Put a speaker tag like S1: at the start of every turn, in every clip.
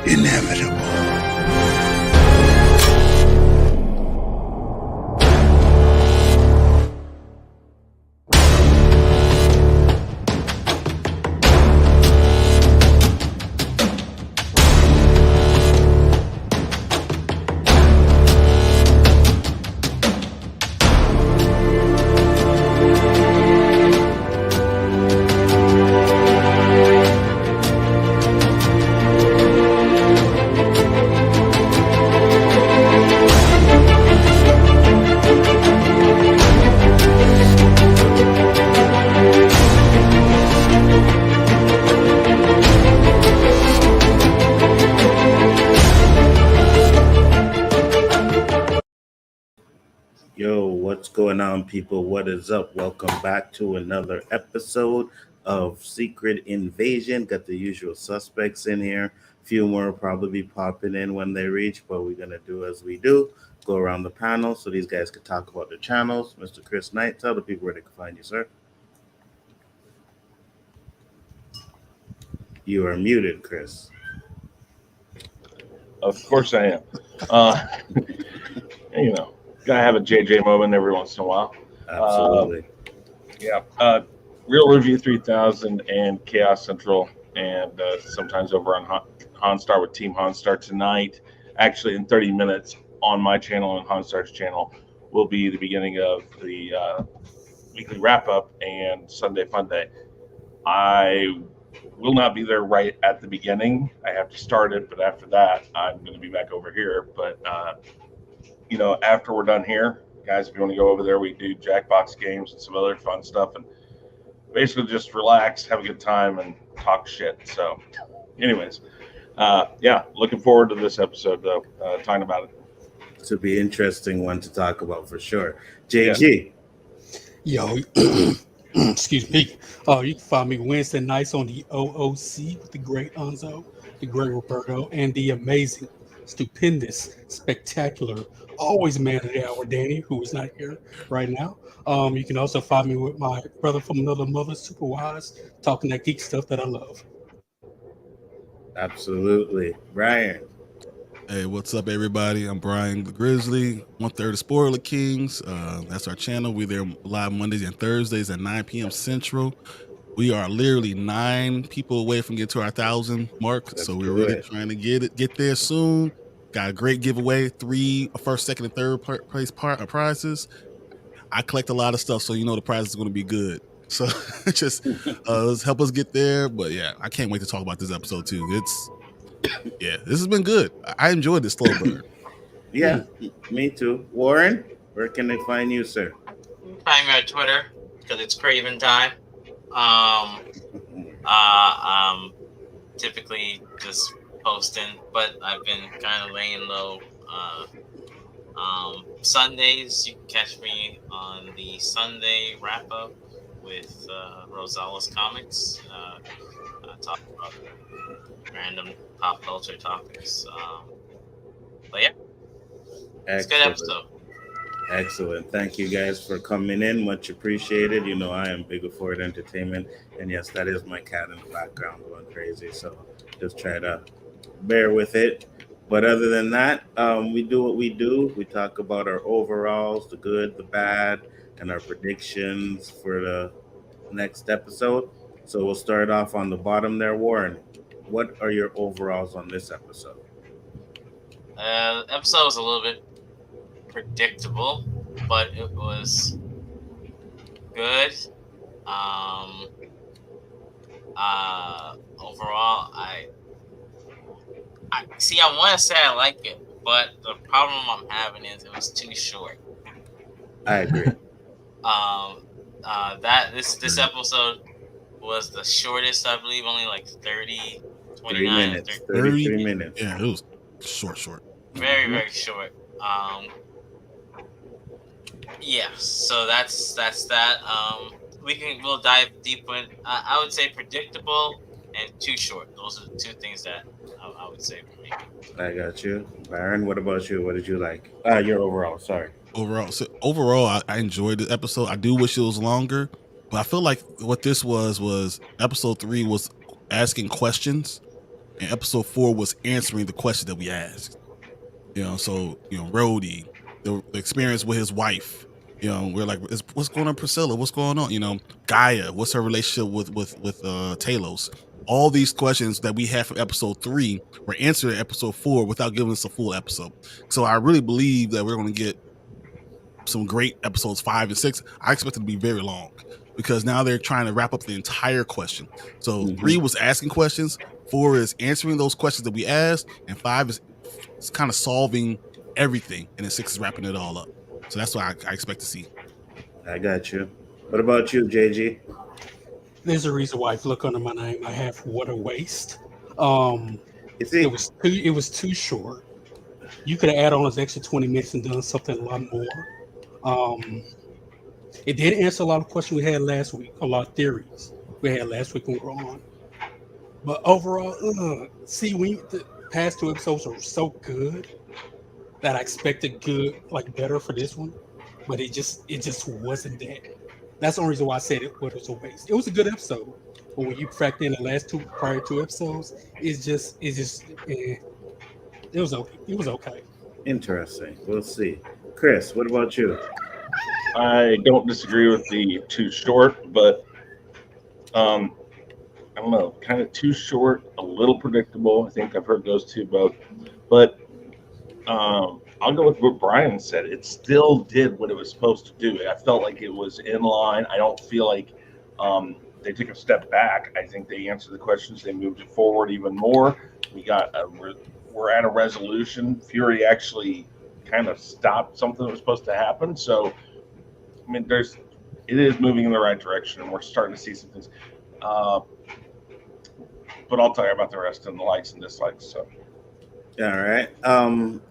S1: inevitable. What's going on, people? What is up? Welcome back to another episode of Secret Invasion. Got the usual suspects in here. A few more will probably be popping in when they reach, but we're going to do as we do. Go around the panel so these guys can talk about their channels. Mr. Chris Knight, tell the people where they can find you, sir. You are muted, Chris.
S2: Of course I am. Gotta have a JJ moment every once in a while.
S1: Absolutely.
S2: Real Review 3000 and Chaos Central, and sometimes over on Honstar with Team Honstar tonight. Actually, in 30 minutes on my channel and Honstar's channel will be the beginning of the weekly wrap up and Sunday Fun Day. I will not be there right at the beginning. I have to start it, but after that, I'm going to be back over here. But after we're done here, guys, if you want to go over there, we do Jackbox games and some other fun stuff, and basically just relax, have a good time, and talk shit. So, anyways, looking forward to this episode, though, talking about it.
S1: It's to be an interesting one to talk about for sure. JG.
S3: Yeah. Excuse me. You can find me Wednesday nights on the OOC with the great Anzo, the great Roberto, and the amazing, stupendous, spectacular, always man of the hour, Danny, who is not here right now. You can also find me with my brother from another mother, Super Wise, talking that geek stuff that I love.
S1: Absolutely. Brian.
S4: Hey, what's up, everybody? I'm Brian the Grizzly, 1/3 of Spoiler Kings. That's our channel. We're there live Mondays and Thursdays at 9 p.m. Central. We are literally 9 people away from getting to our 1,000 mark. So we're really trying to get there soon. Got a great giveaway, 3 first, second, and third place prizes. I collect a lot of stuff, so the prize is going to be good. So just help us get there. But yeah, I can't wait to talk about this episode too. This has been good. I enjoyed this slow burn.
S1: Yeah, me too. Warren, where can they find you, sir?
S5: Find me on Twitter because it's Craven time. Typically just posting, but I've been kind of laying low. Sundays, you can catch me on the Sunday wrap up with Rosales Comics. Talk about random pop culture topics. But yeah, it's a good episode.
S1: Excellent. Thank you guys for coming in. Much appreciated. I am Big Afford Entertainment, and yes, that is my cat in the background going crazy. So just try to bear with it. But other than that, we do what we do. We talk about our overalls, the good, the bad, and our predictions for the next episode. So we'll start off on the bottom there. Warren, what are your overalls on this episode?
S5: The episode was a little bit predictable, but it was good. Overall, I see. I want to say I like it, but the problem I'm having is it was too short.
S1: I agree.
S5: This episode was the shortest, I believe, only like 30, 29
S1: minutes, 33 minutes.
S4: Yeah, it was short.
S5: Very, very short. Yeah, so that's that. We'll dive deep in. I would say predictable and too short. Those are the two things that I would say for me.
S1: I got you. Byron, what about you? What did you like? Your overall, sorry.
S4: Overall, I enjoyed the episode. I do wish it was longer, but I feel like what this was episode 3 was asking questions and episode 4 was answering the question that we asked. So Rhodey, the experience with his wife. We're like, what's going on, Priscilla? What's going on? Gaia, what's her relationship with Talos? All these questions that we had from episode 3 were answered in episode 4 without giving us a full episode. So I really believe that we're going to get some great episodes 5 and 6. I expect it to be very long because now they're trying to wrap up the entire question. So 3 was asking questions, 4 is answering those questions that we asked, and 5 is kind of solving everything, and then 6 is wrapping it all up. So that's what I expect to see.
S1: I got you. What about you, JG?
S3: There's a reason why if you look under my name, I have What a Waste.
S1: You see,
S3: It was too short. You could have added on those extra 20 minutes and done something a lot more. It did answer a lot of questions we had last week, a lot of theories we had last week when we were on. But overall, the past 2 episodes are so good that I expected better for this one, but it just wasn't that. That's the only reason why I said it was a waste. It was a good episode, but when you factor in the last prior 2 episodes, it was okay. It was okay.
S1: Interesting. We'll see. Chris, what about you?
S2: I don't disagree with the too short, but I don't know, kind of too short, a little predictable. I think I've heard those two both, but I'll go with what Brian said. It still did what it was supposed to do. I felt like it was in line. I don't feel like they took a step back. I think they answered the questions. They moved it forward even more. We're at a resolution. Fury actually kind of stopped something that was supposed to happen. So, I mean, it is moving in the right direction, and we're starting to see some things. But I'll tell you about the rest and the likes and dislikes. So.
S1: All right.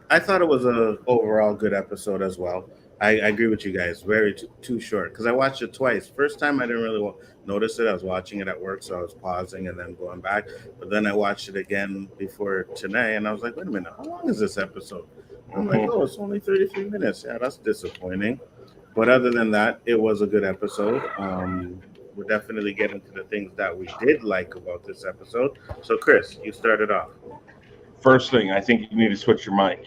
S1: I thought it was a overall good episode as well. I agree with you guys. Very too short because I watched it twice. First time I didn't really notice it. I was watching it at work, so I was pausing and then going back. But then I watched it again before today, and I was like, wait a minute, how long is this episode? I'm like, oh, it's only 33 minutes. Yeah, that's disappointing. But other than that, it was a good episode. We're definitely getting to the things that we did like about this episode. So, Chris, you started off.
S2: First thing, I think you need to switch your mic.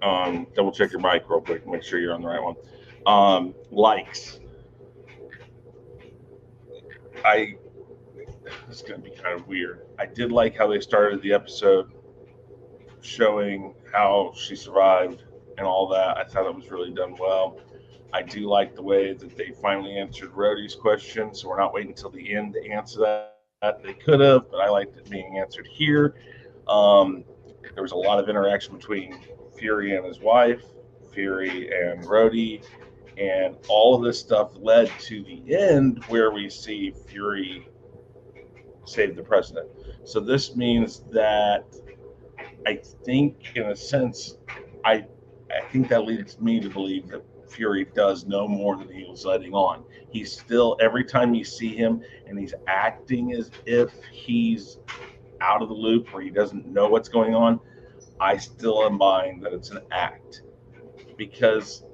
S2: Double check your mic real quick, make sure you're on the right one. Likes. This is going to be kind of weird. I did like how they started the episode showing how she survived and all that. I thought it was really done well. I do like the way that they finally answered Rhodey's question, so we're not waiting until the end to answer that. They could have, but I liked it being answered here. There was a lot of interaction between Fury and his wife, Fury and Rhodey, and all of this stuff led to the end where we see Fury save the president. So this means that I think, in a sense, I think that leads me to believe that Fury does know more than he was letting on. He's still, every time you see him and he's acting as if he's out of the loop or he doesn't know what's going on, I still am buying that it's an act, because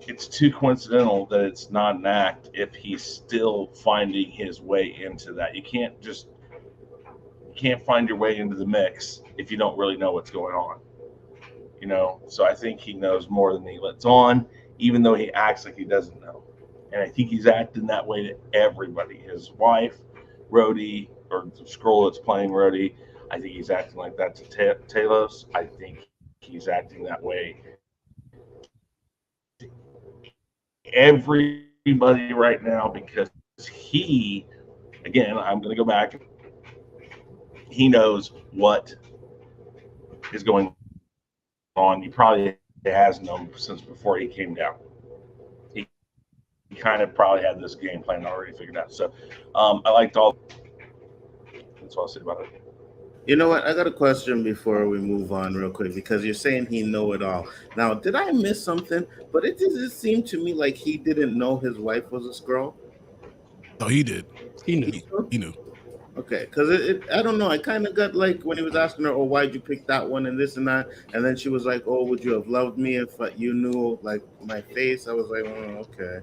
S2: it's too coincidental that it's not an act if he's still finding his way into that. You can't find your way into the mix if you don't really know what's going on. So I think he knows more than he lets on, even though he acts like he doesn't know. And I think he's acting that way to everybody. His wife, Rhodey, or the Skrull that's playing Rhodey, I think he's acting like that to Talos. I think he's acting that way to everybody right now, because he, again, I'm going to go back, he knows what is going on. He probably has known since before he came down. He kind of probably had this game plan already figured out. So I liked all. That's what I'll say about it.
S1: You know what? I got a question before we move on real quick, because you're saying he know it all. Now, did I miss something? But it just seemed to me like he didn't know his wife was a Skrull.
S4: Oh, he did.
S3: He knew.
S4: He knew.
S1: Okay, because I don't know. I kind of got like when he was asking her, "Oh, why'd you pick that one and this and that?" And then she was like, "Oh, would you have loved me if you knew like my face?" I was like, "Oh, okay."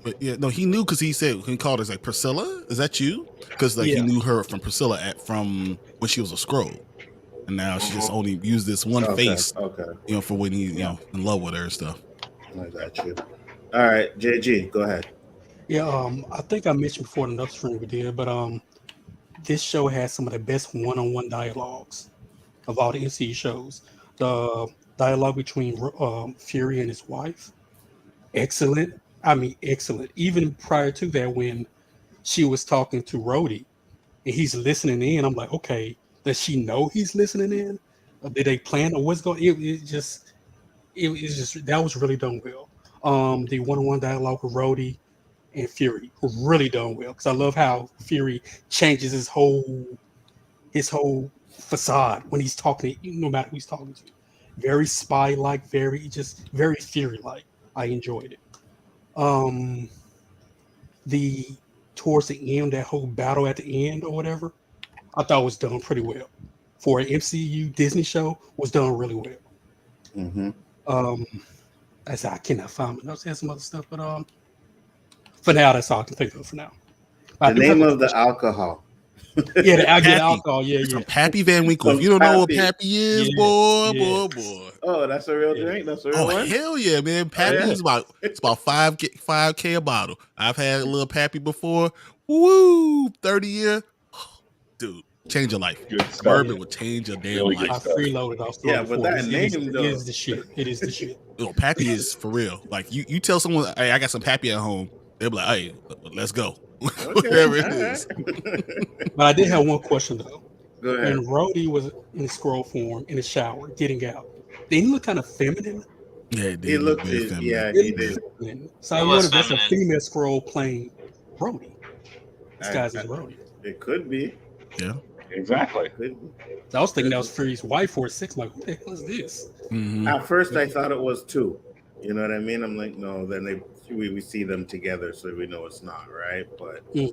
S4: But yeah, no, he knew because he said he called her like Priscilla. Is that you? Because like he
S3: Yeah.
S4: knew her from Priscilla from when she was a Skrull, and now she just only used this one
S1: Okay,
S4: face,
S1: okay,
S4: for when he in love with her and stuff.
S1: I got you. All right, JG, go ahead.
S3: Yeah, I think I mentioned before in another stream we did, but this show has some of the best one-on-one dialogues of all the MCU shows. The dialogue between Fury and his wife, excellent. I mean, excellent. Even prior to that, when she was talking to Rhodey and he's listening in, I'm like, okay, does she know he's listening in? Or did they plan or what's going? It's just that was really done well. The one-on-one dialogue with Rhodey and Fury were really done well because I love how Fury changes his whole facade when he's talking to, no matter who he's talking to. Very spy-like, very Fury-like. I enjoyed it. The towards the end, that whole battle at the end or whatever, I thought was done pretty well. For an MCU Disney show, was done really well.
S1: Mm-hmm.
S3: I said I cannot find my notes. Had some other stuff, but for now, that's all I can think of for now.
S1: The name of the alcohol.
S3: Yeah, the
S4: Pappy.
S3: alcohol. Yeah,
S4: It's
S3: yeah.
S4: from Pappy Van Winkle. If you don't know what Pappy is, boy.
S1: Oh, that's a real drink. That's a real one.
S4: Hell yeah, man! Pappy is about 5K a bottle. I've had a little Pappy before. Woo, 30-year, dude, change your life. Bourbon would change your damn
S2: Really
S4: life.
S3: I freeloaded off.
S1: Yeah, but that name though,
S3: it is the shit. It is the shit.
S4: Pappy is for real. Like you tell someone, hey, I got some Pappy at home. They'll be like, hey, let's go.
S1: Okay,
S4: Whatever it is.
S3: But I did have one question though.
S1: Go ahead.
S3: When Rhodey was in Skrull form in the shower, getting out, did he look kind of feminine?
S4: Yeah,
S1: He looked
S4: very
S1: it.
S4: feminine.
S1: Yeah, he did.
S3: So I
S5: He
S3: wonder
S5: was
S3: if that's a
S5: feminine.
S3: female Skrull playing Rhodey. This guy's is Rhodey.
S1: It could be.
S2: Yeah, exactly.
S1: Could be.
S3: I was thinking that was Fury's wife or six. Like, what the hell is this?
S4: Mm-hmm.
S1: At first, I thought it was two. You know what I mean? I'm like, no. Then we see them together, so we know it's not right. But yeah,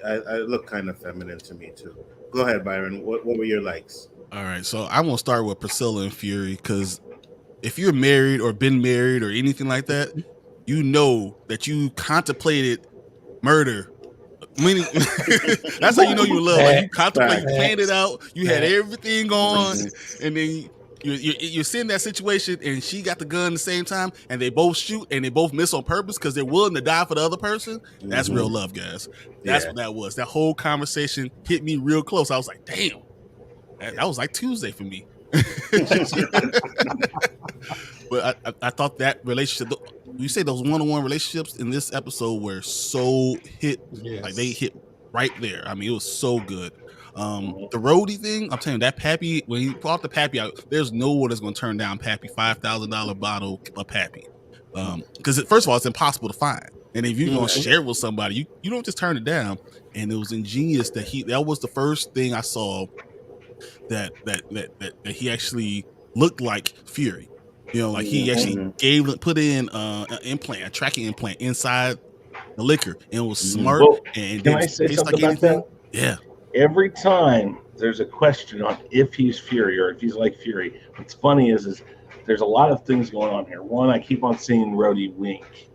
S1: I look kind of feminine to me too. Go ahead, Byron. What were your likes?
S4: All right, so I'm gonna start with Priscilla and Fury because if you're married or been married or anything like that, you know that you contemplated murder. That's how you know you love. Like you contemplate, you planned it out, you had everything on, and then you're sitting in that situation, and she got the gun at the same time, and they both shoot and they both miss on purpose because they're willing to die for the other person. That's real love, guys. That's what that was. That whole conversation hit me real close. I was like, damn, that was like Tuesday for me. But I thought that relationship, you say those one-on-one relationships in this episode were so hit, like they hit right there. I mean, it was so good. The Rhodey thing, I'm telling you, that Pappy, when he brought the Pappy out, there's no one that's going to turn down Pappy, $5,000 bottle of Pappy. Because first of all, it's impossible to find. And if you're going to share it with somebody, you don't just turn it down. And it was ingenious that was the first thing I saw that he actually looked like Fury. You know, like he actually put in a tracking implant inside the liquor, and it was smart.
S2: Well,
S4: and
S2: can I say something about that?
S4: Yeah.
S2: Every time there's a question on if he's Fury or if he's like Fury, what's funny is there's a lot of things going on here. One, I keep on seeing Rhodey wink.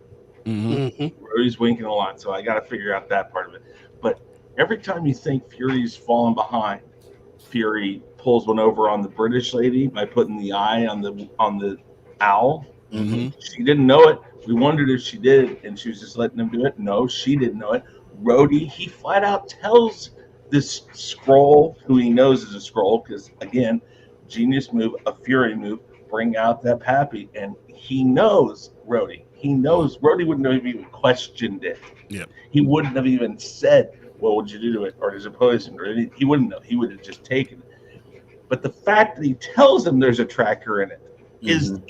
S2: Rhodey's winking a lot, so I got to figure out that part of it. But every time you think Fury's falling behind, Fury pulls one over on the British lady by putting the eye on the owl. She didn't know it. We wondered if she did, and she was just letting him do it. No, she didn't know it. Rhodey, he flat out tells this Skrull, who he knows is a Skrull, because again, genius move, a Fury move, bring out that Pappy, and he knows Rhodey. He knows Rhodey wouldn't have even questioned it.
S4: Yeah,
S2: he wouldn't have even said, "What would you do to it?" or "Is it poisoned?" or anything. He wouldn't know. He would have just taken it. But the fact that he tells him there's a tracker in it is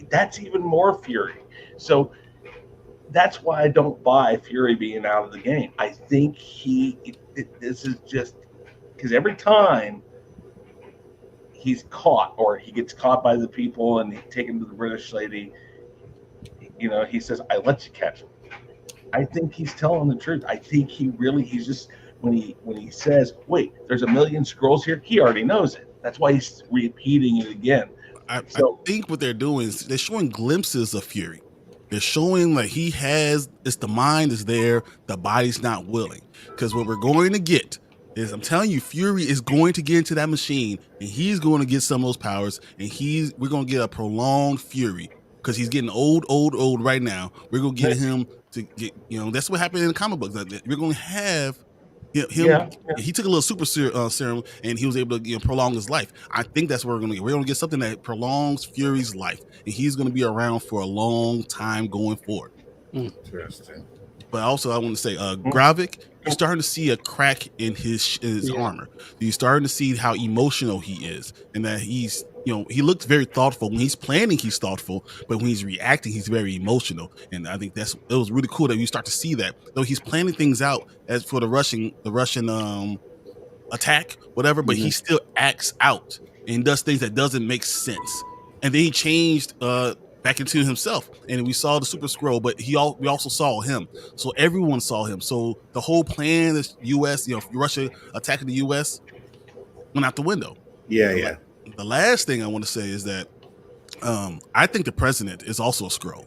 S2: that's even more Fury. So that's why I don't buy Fury being out of the game. I think this is just because every time he's caught or he gets caught by the people and he taken to the British lady, he says, "I let you catch him." I think he's telling the truth. I think he's just when he says, "Wait, there's a million Skrulls here," he already knows it. That's why he's repeating it again.
S4: I
S2: So
S4: think what they're doing is they're showing glimpses of Fury. They're showing like he has, it's the mind is there, the body's not willing. Because what we're going to get is, I'm telling you, Fury is going to get into that machine and he's going to get some of those powers, and we're going to get a prolonged Fury because he's getting old right now. We're going to get him to get, that's what happened in the comic books. We're going to have him.
S2: Yeah.
S4: He took a little super serum and he was able to prolong his life. I think that's what we're going to get. We're going to get something that prolongs Fury's life, and he's going to be around for a long time going forward.
S1: Interesting.
S4: But also, I want to say, Gravik, you're starting to see a crack in his armor. You're starting to see how emotional he is, and that he's, he looks very thoughtful. When he's planning, he's thoughtful, but when he's reacting, he's very emotional. And I think it was really cool that you start to see that. Though he's planning things out as for the Russian attack, whatever, but he still acts out and does things that doesn't make sense. And then he changed back into himself, and we saw the Super Skrull, but we also saw him. So everyone saw him. So the whole plan is U.S., Russia attacking the U.S. went out the window.
S1: Yeah.
S4: The last thing I want to say is that I think the president is also a Skrull.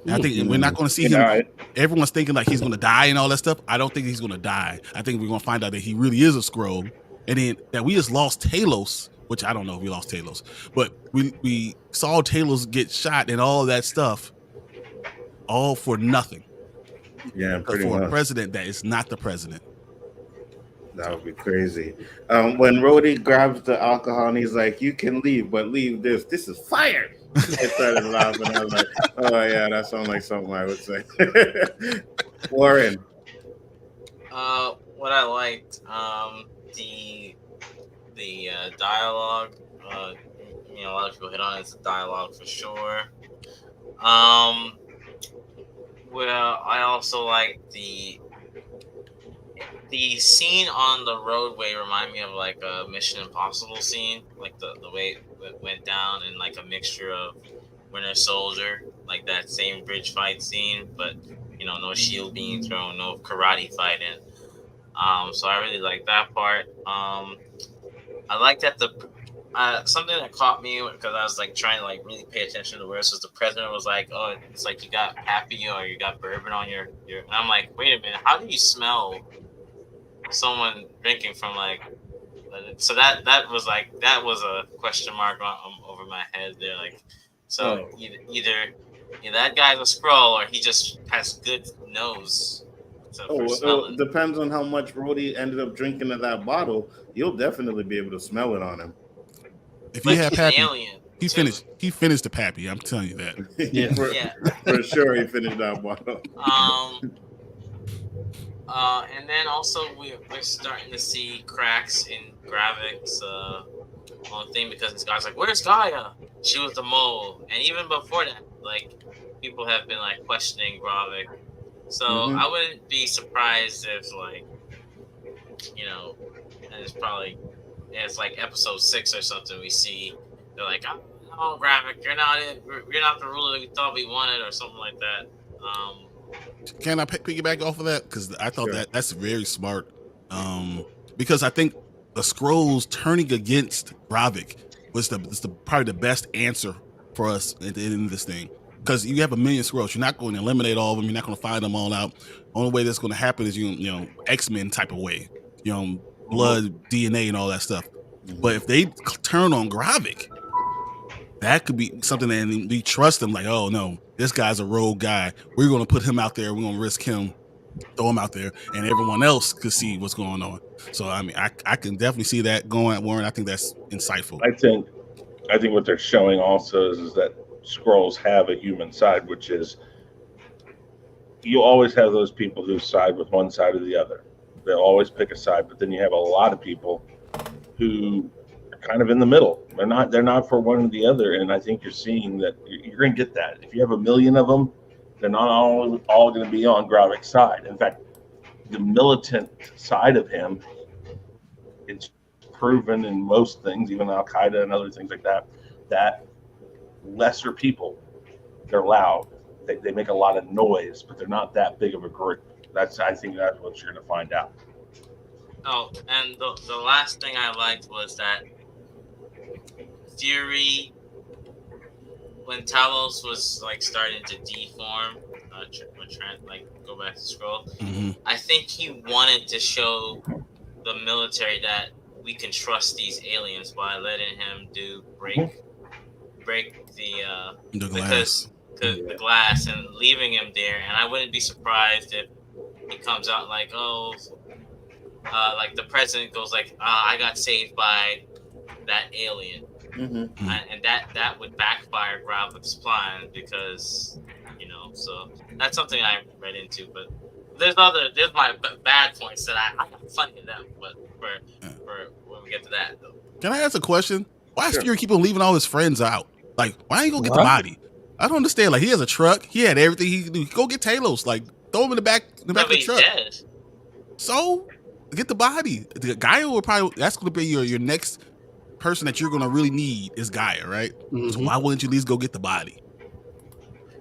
S4: I think we're not going to see him. Everyone's thinking like he's going to die and all that stuff. I don't think he's going to die. I think we're going to find out that he really is a Skrull, and then that we just lost Talos, which I don't know if we lost Talos, but we saw Talos get shot and all that stuff, all for nothing.
S1: Yeah, pretty
S4: for
S1: much.
S4: a president that is not the president.
S1: That would be crazy. When Rhodey grabs the alcohol and he's like, "You can leave, but leave this. This is fire." I started laughing. I was like, "Oh yeah, that sounds like something I would say." Warren.
S5: What I liked, the dialogue. A lot of people hit on it. It's a dialogue for sure. Well, I also like the scene on the roadway. Remind me of like a Mission Impossible scene, like the way it went down, and like a mixture of Winter Soldier, like that same bridge fight scene, but no shield being thrown, no karate fighting. So I really like that part. I like that something that caught me because I was like trying to like really pay attention to where it was. The president was like, "Oh, it's like you got happy or you got bourbon on your." And I'm like, "Wait a minute, how do you smell someone drinking from like?" So that was a question mark over my head there. Like, so either that guy's a Skrull or he just has good nose.
S1: It depends on how much Rhodey ended up drinking of that bottle. You'll definitely be able to smell it on him.
S4: If you have Pappy,
S5: alien,
S4: he finished the Pappy. I'm telling you that.
S1: For sure, he finished that bottle.
S5: And then also we're starting to see cracks in Gravik's own thing because this guy's like, "Where's Gaia? She was the mole." And even before that, like people have been like questioning Gravik. So I wouldn't be surprised if like, and it's like episode 6 or something. We see they're like, "Oh, Gravik, you're not the ruler we thought we wanted," or something like that.
S4: Can I piggyback off of that? Because I thought that's very smart. Because I think the Skrulls turning against Gravik was probably the best answer for us in this thing. Because you have a million Skrulls, you're not going to eliminate all of them. You're not going to find them all out. Only way that's going to happen is X-Men type of way, blood, DNA, and all that stuff. But if they turn on Gravik, that could be something that we trust them. Like, oh no, this guy's a rogue guy. We're going to put him out there. We're going to risk him, throw him out there, and everyone else could see what's going on. So I mean, I can definitely see that going, Warren. I think that's insightful.
S2: I think what they're showing also is that Skrulls have a human side, which is you always have those people who side with one side or the other. They'll always pick a side, but then you have a lot of people who are kind of in the middle. They're not for one or the other, and I think you're seeing that you're going to get that. If you have a million of them, they're not all going to be on Gravik's side. In fact, the militant side of him, it's proven in most things, even Al-Qaeda and other things like that, that lesser people, they're loud. They make a lot of noise, but they're not that big of a group. I think that's what you're going to find out.
S5: Oh, and the last thing I liked was that Fury, when Talos was like starting to deform, like go back to Skrull.
S4: Mm-hmm.
S5: I think he wanted to show the military that we can trust these aliens by letting him break
S4: The glass.
S5: because the glass and leaving him there. And I wouldn't be surprised if he comes out like, oh, like the president goes like, I got saved by that alien.
S1: Mm-hmm.
S5: And that would backfire Gravik's plan because so that's something I read into. But there's my bad points that I have plenty of them, but for when we get to that though.
S4: Can I ask a question? Why is
S1: Sure.
S4: Fury keep on leaving all his friends out? Like, why ain't he gonna get the
S3: What?
S4: body? I don't understand. Like, he has a truck. He had everything he could do. Go get Talos. Like, throw him in the back
S5: No,
S4: of
S5: but
S4: the
S5: he's
S4: truck.
S5: dead.
S4: So get the body. The Gaia will probably, that's gonna be your next person that you're gonna really need is Gaia, right? So
S3: Mhm.
S4: why wouldn't you at least go get the body?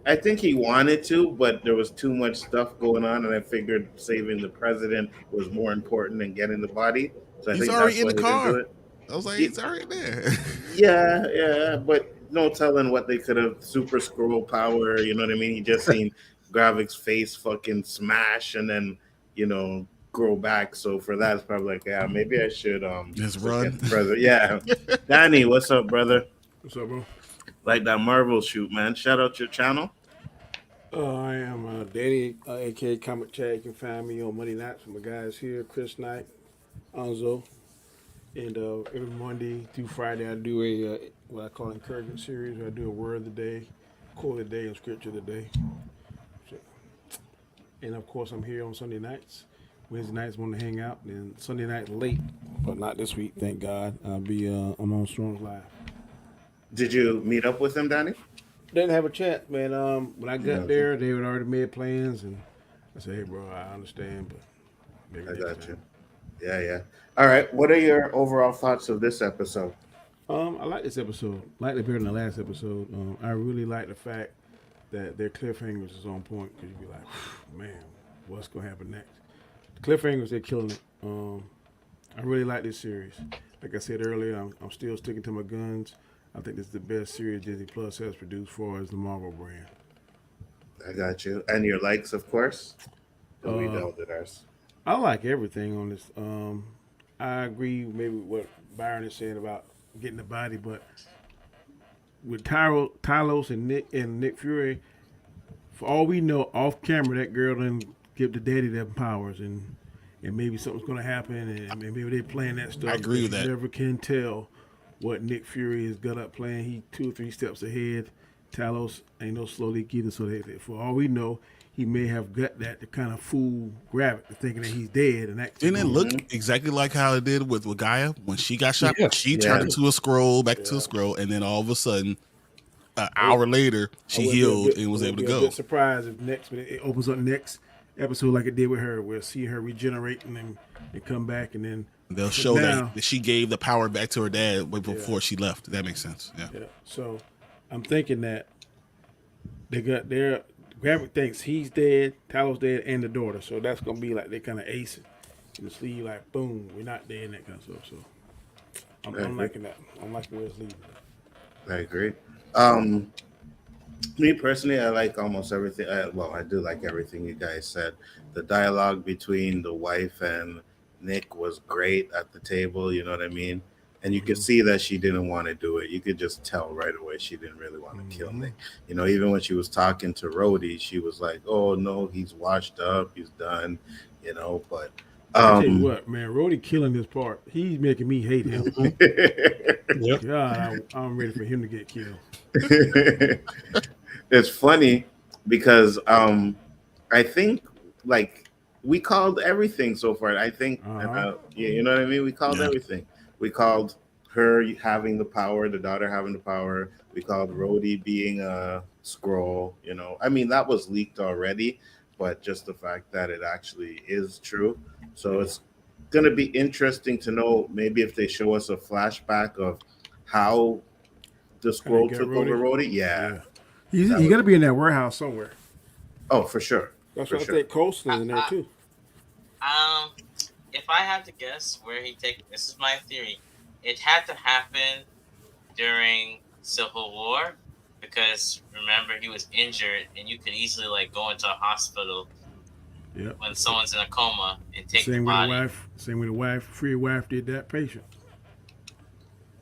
S1: I think he wanted to, but there was too much stuff going on, and I figured saving the president was more important than getting the body. So I
S4: He's
S1: think
S4: already
S1: that's
S4: in
S1: why
S4: the
S1: he didn't do
S4: car.
S1: it.
S4: I was like,
S1: He-
S4: it's already there.
S1: Yeah, but no telling what they could have super scroll power. You know what I mean? He just seen Gravik's face fucking smash, and then grow back. So for that, it's probably like, yeah, maybe I should
S4: Just
S1: forget
S4: run.
S1: the president. Yeah, Danny, what's up, brother?
S6: What's up, bro?
S1: Like that Marvel shoot, man. Shout out your channel.
S6: I am Danny, aka Comic Chat. You can find me on Monday nights with my guys here, Chris Knight, Anzo, and every Monday through Friday I do a what I call encouragement series. Where I do a word of the day, quote of the day, and scripture of the day. So, and of course, I'm here on Sunday nights. Wednesday nights want to hang out, and Sunday night late, but not this week. Thank God. I'm on Strong's Live.
S1: Did you meet up with him, Danny?
S6: Didn't have a chance, man. When I got
S1: Okay.
S6: there, they had already made plans, and I said, "Hey, bro, I understand, but maybe
S1: I
S6: next
S1: got
S6: time."
S1: you. Yeah. All right. What are your overall thoughts of this episode?
S6: I like this episode. I like it better than the last episode. I really like the fact that their cliffhangers is on point because you be like, man, what's gonna happen next? The cliffhangers, they're killing it. I really like this series. Like I said earlier, I'm still sticking to my guns. I think this is the best series Disney Plus has produced for as the Marvel brand.
S1: I got you. And your likes, of course. We
S6: Uh,
S1: know that ours.
S6: I like everything on this. I agree maybe what Byron is saying about getting the body, but with Talos and Nick Fury, for all we know, off camera, that girl done give the daddy them powers, and maybe something's gonna happen, and maybe they playing that stuff.
S4: I agree with that.
S6: You never can tell what Nick Fury is gut up playing. He 2 or 3 steps ahead. Talos ain't no slow leak either, so for all we know, he may have got that to kind of fool Gravik to thinking that he's dead, and that
S4: Didn't it look exactly like how it did with Gaia when she got shot?
S3: Yeah.
S4: She turned into a Skrull, back to a Skrull, and then all of a sudden, an hour later, she healed and was able to
S6: A
S4: go.
S6: bit surprised if when it opens up next episode like it did with her. We'll see her regenerate and come back, and then
S4: They'll show
S6: now-
S4: that she gave the power back to her dad before she left. That makes sense. Yeah.
S6: Yeah. So I'm thinking that they got their Gravik thinks he's dead, Talos dead, and the daughter. So that's gonna be like they kind of ace it in the sleeve, like boom, we're not dead and that kind of stuff. So I'm liking that. I'm liking where it's leading.
S1: I agree. Me personally, I like almost everything. I do like everything you guys said. The dialogue between the wife and Nick was great at the table. You know what I mean? And you could see that she didn't want to do it. You could just tell right away she didn't really want to kill Nick. Even when she was talking to Rhodes, she was like, "Oh no, he's washed up, he's done." But
S6: I tell you what, man, Rhodey killing this part. He's making me hate him.
S3: Yep.
S6: God, I'm ready for him to get killed.
S1: It's funny because I think like we called everything so far. I think you know what I mean. We called everything. We called her having the power, the daughter having the power. We called Rhodey being a Skrull. I mean that was leaked already, but just the fact that it actually is true. So it's gonna be interesting to know maybe if they show us a flashback of how the Skrull
S6: get
S1: took over Rhodey. Yeah.
S6: He got to be in that warehouse somewhere.
S1: Oh, for sure.
S6: That's
S1: For
S6: why
S1: sure.
S6: I think Coastal's in there too.
S5: if I had to guess where he take, this is my theory, it had to happen during Civil War, because remember he was injured, and you could easily like go into a hospital
S6: Yep.
S5: when someone's in a coma and take the
S6: Same way the
S5: body.
S6: wife. Same way the wife. Free wife did that patient.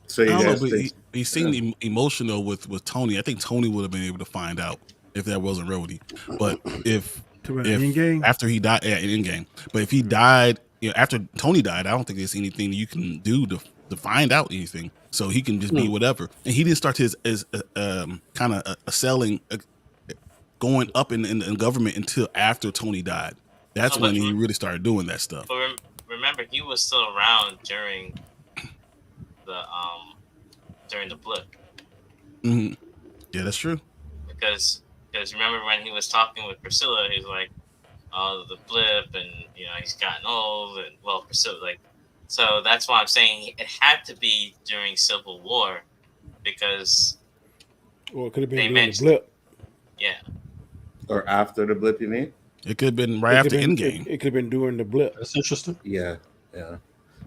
S1: So
S4: I
S1: you
S4: don't know,
S1: guys
S4: but
S1: think?
S4: he seemed emotional with Tony. I think Tony would have been able to find out if that wasn't Rhodey. But if
S6: in game.
S4: after he died, yeah, in game. But if he died, after Tony died, I don't think there's anything you can do to find out anything. So he can just be whatever. And he didn't start his kind of selling, going up in government until after Tony died. That's when he really started doing that stuff.
S5: But remember, he was still around during the blip.
S4: Mm-hmm. Yeah, that's true.
S5: Because remember when he was talking with Priscilla, he's like, "Oh, the blip, and he's gotten old, and well, Priscilla like." So that's why I'm saying it had to be during Civil War, because.
S6: Or it could have been during the blip.
S5: Yeah.
S1: Or after the blip, you mean?
S4: It could have been right after Endgame.
S6: It could have been during the blip.
S3: That's interesting.
S1: Yeah.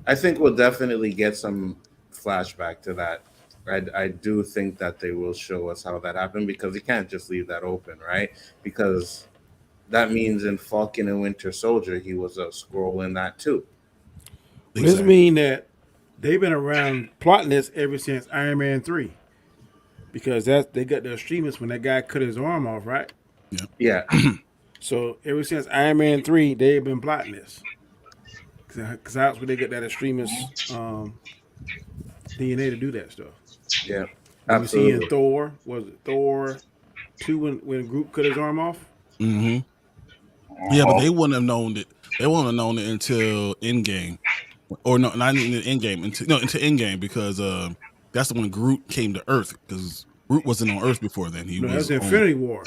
S1: I think we'll definitely get some flashback to that. I do think that they will show us how that happened, because you can't just leave that open, right? Because that means in Falcon and Winter Soldier, he was a Skrull in that too.
S6: Exactly. This means that they've been around plotting this ever since Iron Man 3. Because they got the Extremis when that guy cut his arm off, right?
S1: Yeah.
S6: So ever since Iron Man 3, they've been plotting this. Because that's where they get that Extremis DNA to do that stuff.
S1: Yeah.
S6: Absolutely. You see in Thor, was it Thor 2 when Groot cut his arm off?
S4: Mm-hmm. Yeah, but they wouldn't have known it. They wouldn't have known it until Endgame. Or no, not in Endgame. Until Endgame, because that's when Groot came to Earth, because Groot wasn't on Earth before then.
S6: That's Infinity War.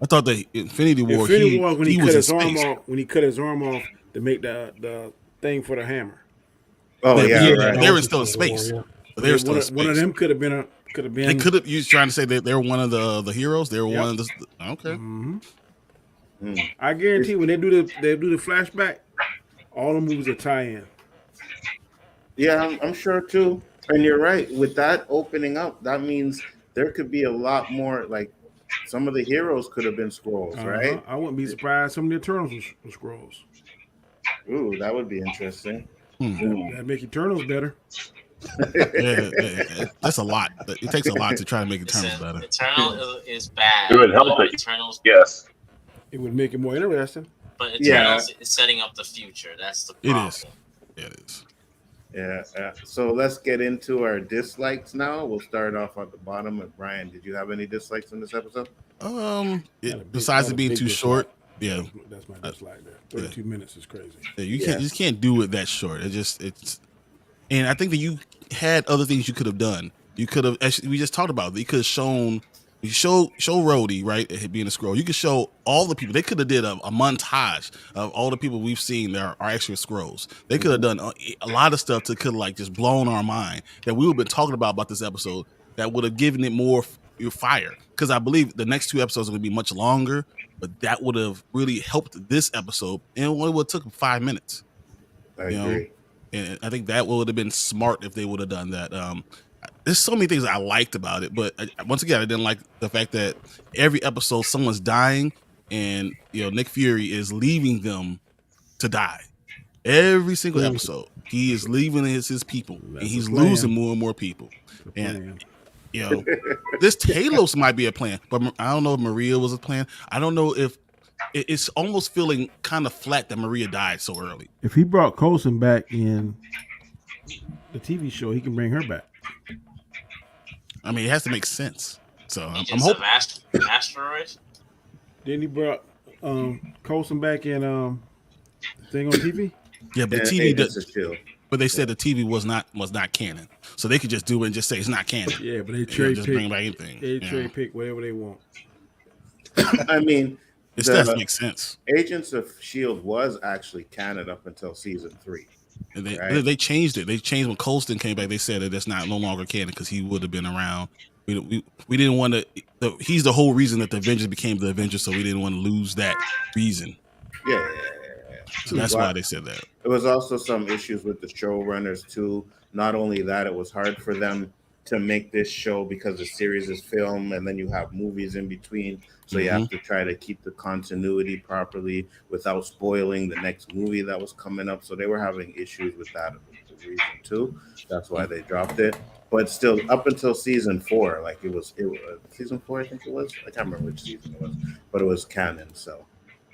S4: I thought the Infinity War.
S6: Infinity War when he cut his arm off. When he cut his arm off to make the thing for the hammer.
S1: Oh right.
S4: They were still in space. They were still in space.
S6: One of them could have been.
S4: They could have. You trying to say that they were one of the heroes? They were one of the. Okay.
S6: Mm-hmm. I guarantee when they do the flashback, all the movies are tie-in.
S1: Yeah, I'm sure too. And you're right. With that opening up, that means there could be a lot more. Like some of the heroes could have been Skrulls, right?
S6: I wouldn't be surprised some of the Eternals were Skrulls.
S1: Ooh, that would be interesting.
S6: That'd make Eternals better.
S4: Yeah, that's a lot. It takes a lot to try to make Eternals better.
S5: Eternal is bad.
S2: It would help it.
S5: Eternals,
S2: yes.
S6: It would make it more interesting.
S5: But Eternals is setting up the future. That's the problem.
S4: It is. Yeah, it is.
S1: Yeah. So let's get into our dislikes now. We'll start off at the bottom. And Brian, did you have any dislikes in this episode?
S4: Besides it being too short, yeah,
S6: that's my dislike there. 32 minutes is crazy.
S4: Yeah, you just can't do it that short. And I think that you had other things you could have done. You could have actually. We just talked about it. You could have show Rhodey, right, being a Skrull. You could show all the people. They could have did a montage of all the people we've seen that are actually Skrulls. They could have done a lot of stuff to could like just blown our mind that we would have been talking about this episode, that would have given it more fire. Because I believe the next 2 episodes are going to be much longer, but that would have really helped this episode. And it would have took 5 minutes.
S1: I agree.
S4: And I think that would have been smart if they would have done that. There's so many things I liked about it, but once again, I didn't like the fact that every episode someone's dying, and Nick Fury is leaving them to die. Every single episode, he is leaving his people, and he's losing more and more people. And this Talos might be a plan, but I don't know if Maria was a plan. I don't know if it's almost feeling kind of flat that Maria died so early.
S6: If he brought Coulson back in the TV show, he can bring her back.
S4: I mean, it has to make sense. So I'm
S5: hoping. Asteroid?
S6: Didn't he brought Coulson back in thing on TV?
S4: Yeah, but the TV does. But they said the TV was not canon, so they could just do it and just say it's not canon.
S6: Yeah, but they cherry pick.
S4: Bring back anything.
S6: They cherry pick whatever they want.
S1: I mean,
S4: it does make sense.
S1: Agents of S.H.I.E.L.D. was actually canon up until season 3.
S4: And they changed it. They changed when Coulson came back. They said that it's no longer canon because he would have been around. We didn't want to. He's the whole reason that the Avengers became the Avengers, so we didn't want to lose that reason.
S1: Yeah.
S4: So that's why they said that.
S1: It was also some issues with the showrunners too. Not only that, it was hard for them to make this show because the series is film and then you have movies in between. So you have to try to keep the continuity properly without spoiling the next movie that was coming up. So they were having issues with that reason too. That's why they dropped it. But still, up until season 4, like it was season 4, I think it was. I can't remember which season it was, but it was canon. So,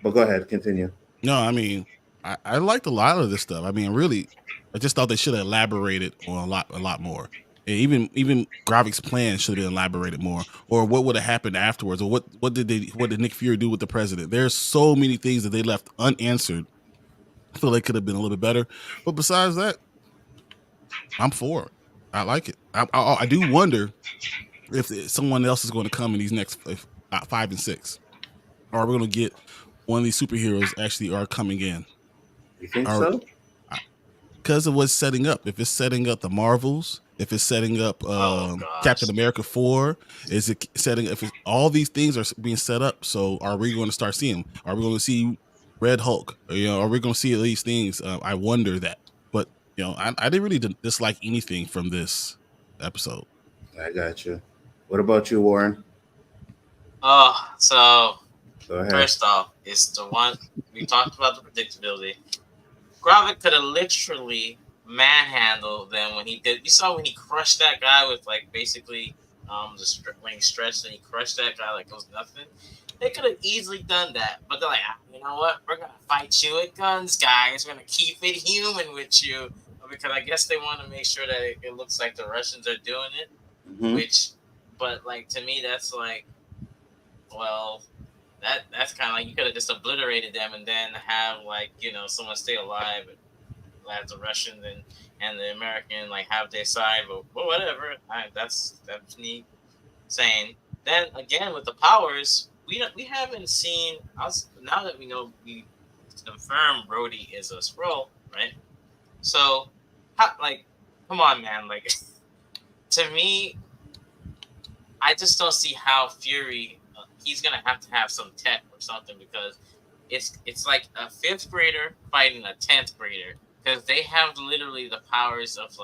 S1: but go ahead, continue.
S4: No, I mean, I liked a lot of this stuff. I mean, really, I just thought they should have elaborated on a lot more. And even Gravik's plan should have been elaborated more, or what would have happened afterwards, or what did Nick Fury do with the president? There's so many things that they left unanswered. I feel they could have been a little bit better, but besides that, I'm for it. I like it. I do wonder if someone else is going to come in these next 5 and 6, or are we going to get one of these superheroes actually are coming in?
S1: You think so?
S4: Because of what's setting up. If it's setting up the Marvels, if it's setting up Captain America 4, is it setting? If all these things are being set up, so are we going to start seeing them? Are we going to see Red Hulk? Are we going to see these things? I wonder that. But I didn't really dislike anything from this episode.
S1: I got you. What about you, Warren?
S5: So
S1: Go ahead.
S5: first off, it's the one we talked about, the predictability. Gravik could have literally manhandled them when he did. You saw when he crushed that guy with basically when he stretched and he crushed that guy like it was nothing. They could have easily done that, but they're like, you know what? We're gonna fight you with guns, guys. We're gonna keep it human with you, because I guess they want to make sure that it looks like the Russians are doing it.
S1: Mm-hmm.
S5: But to me, that's well, that's kind of like you could have just obliterated them and then have someone stay alive as the Russian and the American have their side, but whatever. That's me saying. Then again with the powers, we haven't seen us now that we know we confirmed Rhodey is a Skrull, right? So come on, man, to me, I just don't see how Fury. He's gonna have to have some tech or something, because it's like a 5th grader fighting a 10th grader, because they have literally the powers of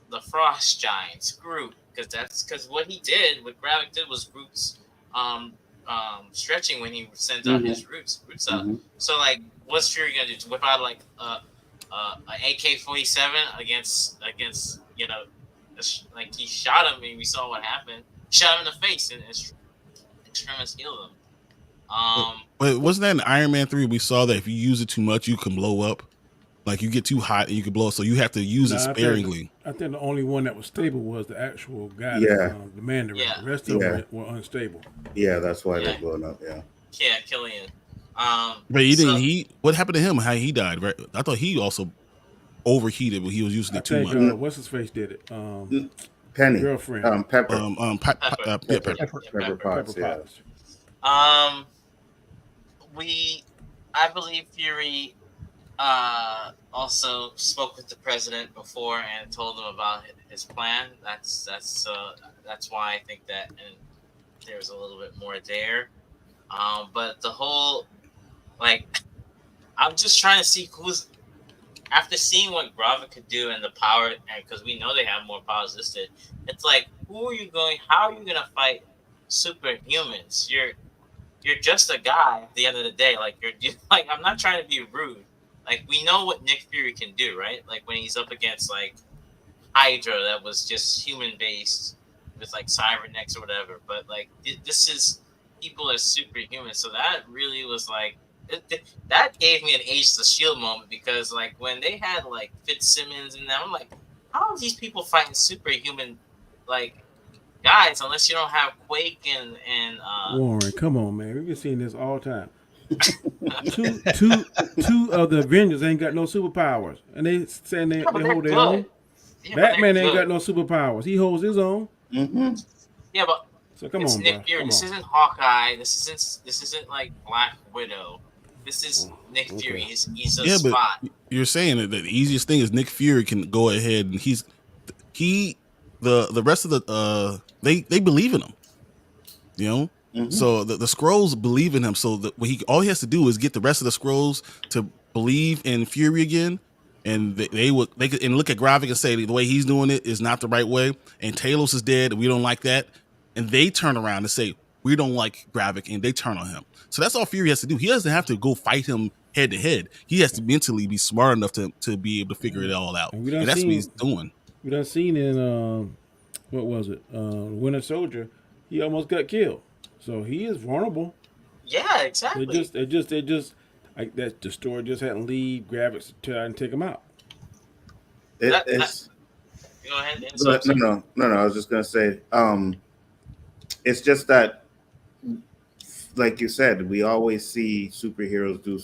S5: the Frost Giants, Groot, because what he did, what Gravik did was Groot's stretching when he sends out his roots out. So what's Fury gonna do? To whip out an AK-47 against he shot him and we saw what happened. Shot him in the face and Extremis healed him.
S4: But wasn't that in Iron Man 3? We saw that if you use it too much, you can blow up. You get too hot and you can blow up, so you have to use it sparingly.
S6: I think the only one that was stable was the actual guy, the Mandarin.
S5: Yeah.
S6: The rest of them were unstable.
S1: Yeah, that's why they're blowing up. Yeah.
S5: Yeah, Killian.
S4: But he didn't. What happened to him? How he died? Right? I thought he also overheated when he was using it too much.
S6: What's his face did it?
S1: Penny.
S6: Girlfriend.
S1: Pepper.
S6: Pepper
S1: Potts. Yeah.
S6: Potts.
S5: I believe Fury also spoke with the president before and told him about his plan. That's why I think that, and there's a little bit more there. But the whole I'm just trying to see who's, after seeing what Raava could do and the power, and because we know they have more powers listed, it's how are you going to fight superhumans? You're just a guy at the end of the day. I'm not trying to be rude. We know what Nick Fury can do, right? When he's up against Hydra, that was just human based with cybernetics or whatever. But this is people as superhuman, so that really was that gave me an Age of Shield moment, because when they had Fitzsimmons and them, I'm how are these people fighting superhuman guys unless you don't have Quake and
S6: Warren, come on, man. We've been seeing this all the time. two of the Avengers ain't got no superpowers, and they saying they hold their own.
S5: Yeah,
S6: Batman ain't got no superpowers. He holds his own.
S1: Mm-hmm.
S5: Yeah, but
S6: so come
S5: it's
S6: on,
S5: Nick
S6: bro.
S5: Fury.
S6: Come
S5: This
S6: on.
S5: isn't Hawkeye. This isn't Black Widow. This is Nick Fury. He's a spot.
S4: But you're saying that the easiest thing is Nick Fury can go ahead and the rest of the they believe in him,
S1: Mm-hmm.
S4: So the Skrulls believe in him. So all he has to do is get the rest of the Skrulls to believe in Fury again, and they could and look at Gravik and say the way he's doing it is not the right way, and Talos is dead, and we don't like that, and they turn around and say we don't like Gravik, and they turn on him. So that's all Fury has to do. He doesn't have to go fight him head to head. He has to mentally be smart enough to be able to figure it all out, and that's what he's doing.
S6: We done seen in what was it? Winter Soldier. He almost got killed, so he is vulnerable.
S5: Yeah, exactly.
S6: It just like that. The story just hadn't lead Gravik to try and take him out.
S5: Go ahead.
S1: No. I was just gonna say, it's just that, like you said, we always see superheroes do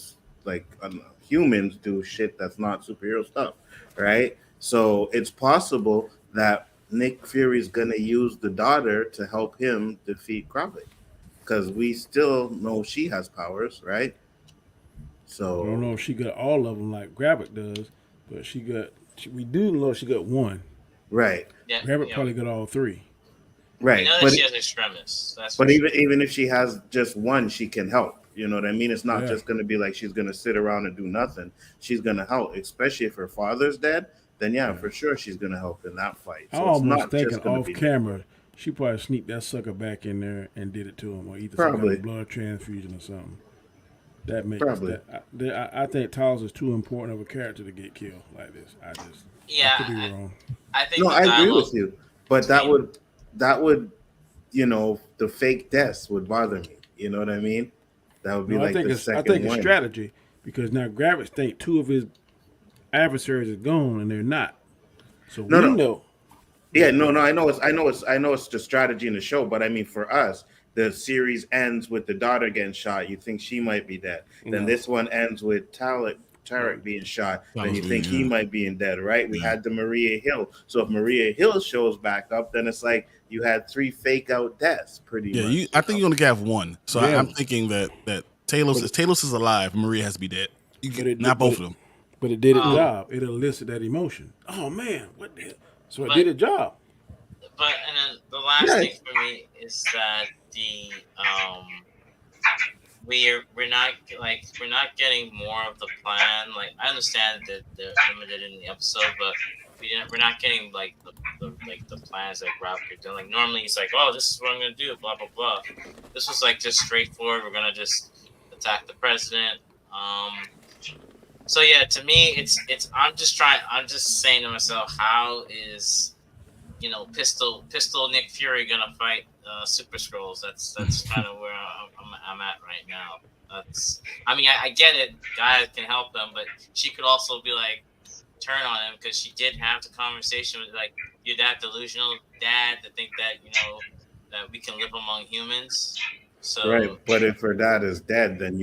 S1: humans do shit that's not superhero stuff, right? So it's possible that Nick Fury's gonna use the daughter to help him defeat Gravik, because we still know she has powers, right? So
S6: I don't know if she got all of them like Gravik does, but we do know she got one.
S1: Right.
S5: Yeah,
S6: Gravik probably got all three.
S1: Right.
S5: We know that she has Extremis.
S1: But even if she has just one, she can help. You know what I mean? It's not just going to be like she's going to sit around and do nothing. She's going to help, especially if her father's dead. Then for sure she's going to help in that fight. So
S6: I almost thinking off camera, she probably sneaked that sucker back in there and did it to him, or either some kind of blood transfusion or something. That makes
S1: probably.
S6: I think Talos is too important of a character to get killed like this. I could be wrong.
S5: I think
S1: no, I agree with you, but that would, the fake deaths would bother me. You know what I mean? That would be I think it's strategy, because now Gravik think two of his adversaries are gone and they're not. So we know. Yeah, no. I know it's the strategy in the show, but I mean, for us, the series ends with the daughter getting shot. You think she might be dead. Then this one ends with Tarek being shot. Then you think he might be dead, right? We had the Maria Hill. So if Maria Hill shows back up, then it's like you had 3 fake out deaths, pretty much.
S4: I think you only have one. So I'm thinking that Talos is alive, Maria has to be dead. Not both of them.
S6: But it did its job. It elicited that emotion. Oh man, what the hell? So it did its job.
S5: But and then the last thing for me is that we're not getting more of the plan. Like, I understand that they're limited in the episode, but we're not getting like the plans that Gravik are doing. Like, normally he's like, oh, this is what I'm gonna do, blah blah blah. This was like just straightforward. We're gonna just attack the president. So yeah, to me, it's I'm just saying to myself, how is Pistol Nick Fury gonna fight Super Skrulls? That's kind of where I'm at right now. I get it, guys can help them, but she could also be like, turn on him, because she did have the conversation with like, you're that delusional dad to think that that we can live among humans. So,
S1: right, but if her dad is dead, then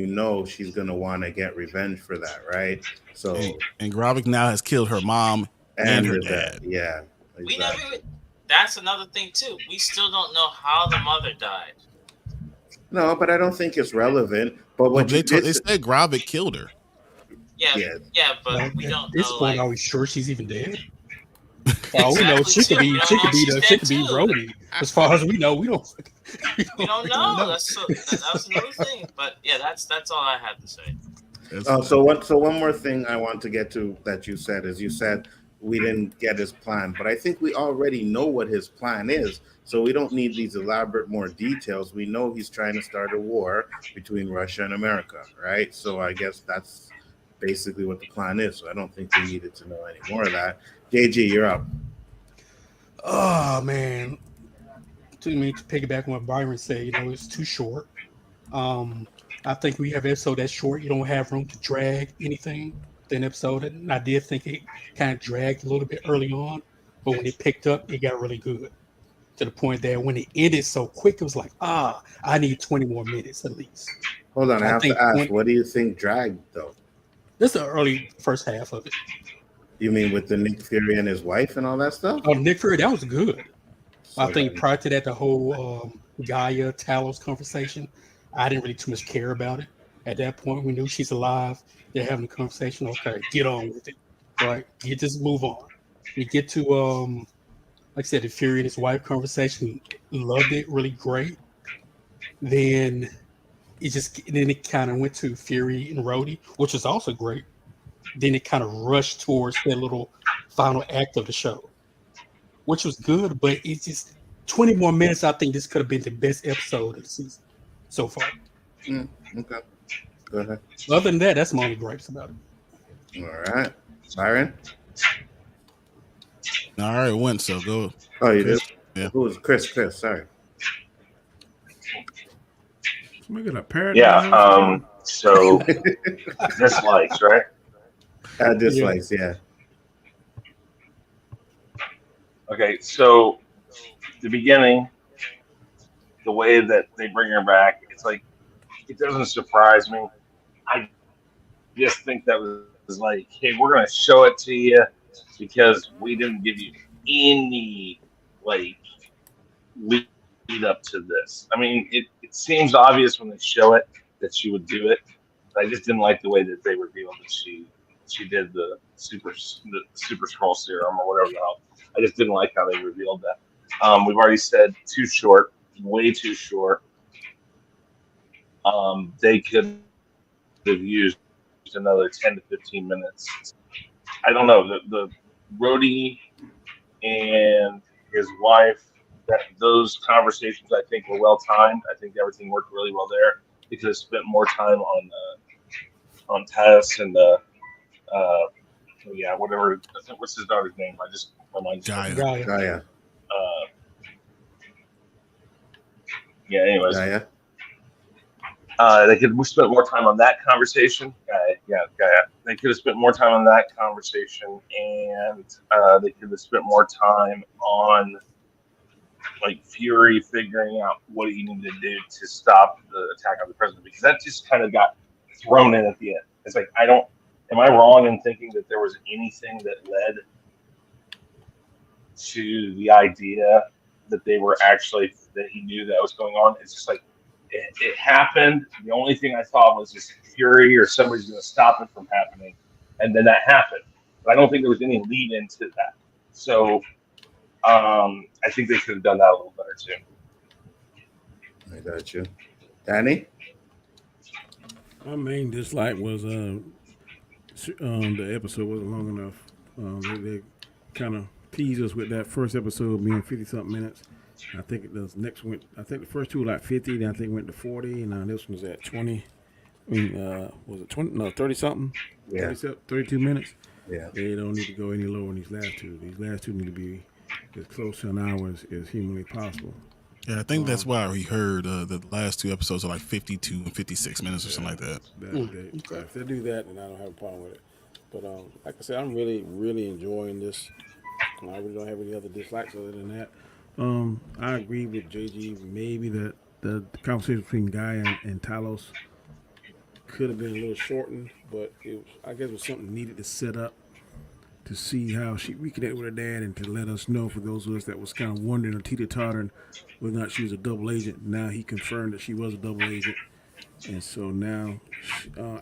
S1: she's gonna want to get revenge for that, right? So
S4: and Gravik now has killed her mom and her dad.
S1: Yeah, exactly.
S5: We never. That's another thing too. We still don't know how the mother died.
S1: No, but I don't think it's relevant. But what
S4: they said Gravik killed her.
S5: Yeah, but we don't know.
S3: At this point, are we sure she's even dead?
S5: Exactly,
S3: we know she could be Rhodes. As far as we know, we don't
S5: know. That's another thing. But yeah, that's all I had to say.
S1: So one more thing I want to get to that you said we didn't get his plan, but I think we already know what his plan is. So we don't need these elaborate more details. We know he's trying to start a war between Russia and America, right? So I guess that's basically what the plan is. So I don't think we needed to know any more of that. JG, you're up.
S3: Oh man, to piggyback on what Byron said, it's too short. I think we have an episode that's short. You don't have room to drag anything in an episode. And I did think it kind of dragged a little bit early on, but when it picked up, it got really good. To the point that when it ended so quick, it was like, I need 20 more minutes at least.
S1: Hold on, I have to ask, what do you think dragged though?
S3: This is the early first half of it.
S1: You mean with the Nick Fury and his wife and all that stuff?
S3: Oh, Nick Fury, that was good. So I think prior to that, the whole Gaia Talos conversation, I didn't really too much care about it. At that point, we knew she's alive. They're having a conversation. Okay, get on with it. Right? You just move on. You get to, like I said, the Fury and his wife conversation. Loved it. Really great. Then it kind of went to Fury and Rhodey, which was also great. then it kind of rushed towards that little final act of the show, which was good, but it's just 20 more minutes. I think this could have been the best episode of the season so far.
S1: Okay. Go ahead.
S3: Other than that, that's my only gripes about it.
S1: All right. Byron?
S4: All right, went so go.
S1: Oh, you did?
S4: Yeah.
S1: Who was Chris? Sorry.
S6: Look at a paradigm.
S2: Yeah. So dislikes, right?
S1: Dislikes, yeah.
S2: Okay. So the beginning, the way that they bring her back, it's like it doesn't surprise me. I just think that was like, hey, we're gonna show it to you because we didn't give you any like lead up to this. I mean, it seems obvious when they show it that she would do it. But I just didn't like the way that they revealed that she did the super Skrull serum or whatever the hell. I just didn't like how they revealed that. We've already said too short, way too short. They could have used another 10 to 15 minutes. I don't know. The Rhodey and his wife, those conversations I think were well timed. I think everything worked really well there. They could have spent more time on Talos and whatever. What's his daughter's name? My mind's
S4: Gaia.
S2: Anyways.
S1: Gaia.
S2: They could have spent more time on that conversation. Gaia. They could have spent more time on that conversation, and they could have spent more time on like Fury figuring out what he needed to do to stop the attack on the president, because that just kind of got thrown in at the end. It's like, am I wrong in thinking that there was anything that led to the idea that that he knew that was going on? It's just like, it happened. The only thing I thought was just Fury or somebody's going to stop it from happening. And then that happened. But I don't think there was any lead into that. So I think they could have done that a little better too.
S1: I got you. Danny?
S6: My main dislike was the episode wasn't long enough. They kind of teased us with that first episode being 50-something minutes. I think the first two were like 50, then I think went to 40, and now this one's at 20. I mean, was it 20? No, 30-something?
S1: Yeah.
S6: 32 minutes?
S1: Yeah.
S6: They don't need to go any lower in these last two. These last two need to be as close to an hour as humanly possible.
S4: Yeah, I think that's why we heard the last two episodes are like 52 and 56 minutes or something like that.
S6: If they do that, then I don't have a problem with it. But like I said, I'm really, really enjoying this. I really don't have any other dislikes other than that. I agree with JG. Maybe that the conversation between Guy and Talos could have been a little shortened, but I guess it was something needed to set up to see how she reconnected with her dad and to let us know, for those of us that was kind of wondering or teeter-tottering whether or not she was a double agent. Now he confirmed that she was a double agent. And so now,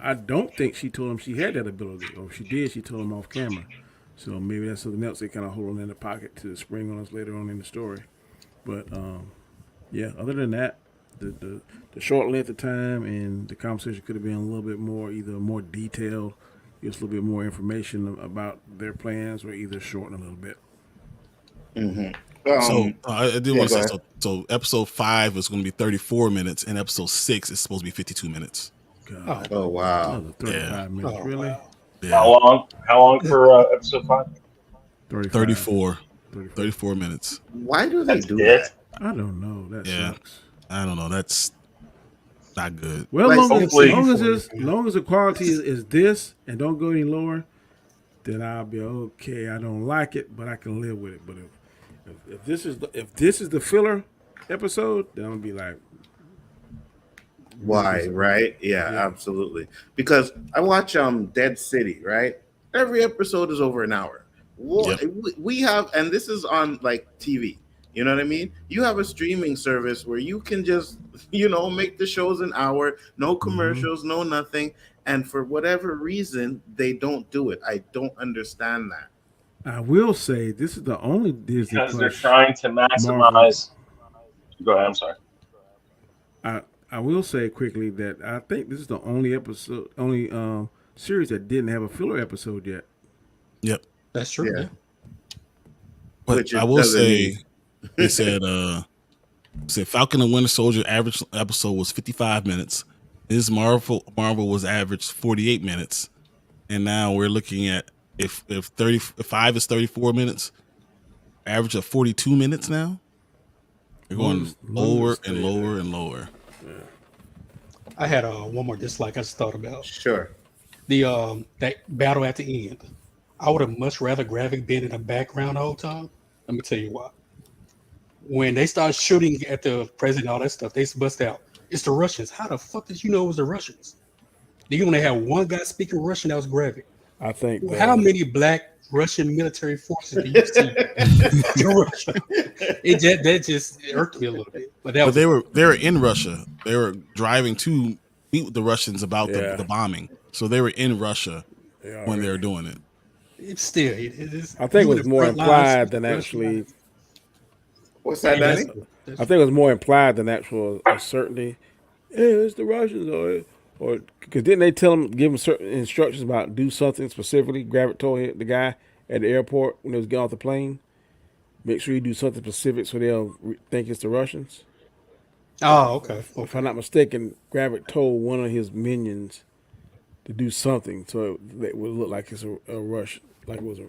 S6: I don't think she told him she had that ability. Or if she did, she told him off camera. So maybe that's something else they kind of hold on in the pocket to spring on us later on in the story. But other than that, the short length of time and the conversation could have been a little bit more, either more detailed, just a little bit more information about their plans, or either shorten a little bit.
S1: Mm-hmm.
S4: I did want to say, so episode 5 is going to be 34 minutes, and episode 6 is supposed to be 52 minutes.
S6: God.
S1: Oh, wow.
S6: Another 35 minutes, really?
S3: Wow.
S4: Yeah.
S2: How long for episode 5?
S4: 34 minutes.
S1: Why do they do
S2: it?
S1: that?
S6: I don't know. That sucks.
S4: I don't know. That's not good.
S6: Well,
S1: Like,
S6: long
S2: hopefully-
S6: as the quality is this and don't go any lower, then I'll be okay. I don't like it, but I can live with it. But if this is the filler episode, then I'm gonna be like,
S1: Why, right? Yeah, absolutely. Because I watch Dead City, right? Every episode is over an hour. We have, and this is on like TV. You know what I mean? You have a streaming service where you can just, make the shows an hour, no commercials, no nothing. And for whatever reason, they don't do it. I don't understand that.
S6: I will say this is the only Disney
S2: Because they're
S6: Plus
S2: trying to maximize.
S6: Marvel.
S2: Go ahead. I'm sorry.
S6: I will say quickly that I think this is the only series that didn't have a filler episode yet.
S4: Yep.
S3: That's true.
S1: Yeah.
S3: Yeah.
S4: But
S1: Which it
S4: I will
S1: doesn't
S4: say,
S1: need.
S4: they said Falcon and Winter Soldier average episode was 55 minutes. This Marvel was average 48 minutes, and now we're looking at if 35 is 34 minutes, average of 42 minutes now. They're going lower and lower and lower.
S3: I had one more dislike I just thought about.
S1: Sure.
S3: The that battle at the end. I would have much rather Gravik been in the background the whole time. Let me tell you why. When they start shooting at the president, all that stuff, they bust out. It's the Russians. How the fuck did you know it was the Russians? You only had one guy speaking Russian. That was Gravik.
S6: I think.
S3: How many black Russian military forces do you see in Russia? That just irked me a little bit. But
S4: they were in Russia. They were driving to meet with the Russians about the bombing. So they were in Russia when they were doing it.
S3: It's still.
S6: I think it was more implied than actually.
S1: What's that, Danny?
S6: I think it was more implied than actual certainty. Yeah, it's the Russians, or because didn't they tell him, give him certain instructions about do something specifically? Gravik told him, the guy at the airport when they was getting off the plane, make sure you do something specific so they'll think it's the Russians.
S3: Oh, okay.
S6: If I'm not mistaken, Gravik told one of his minions to do something so it would look like it's a Russian, like it was a.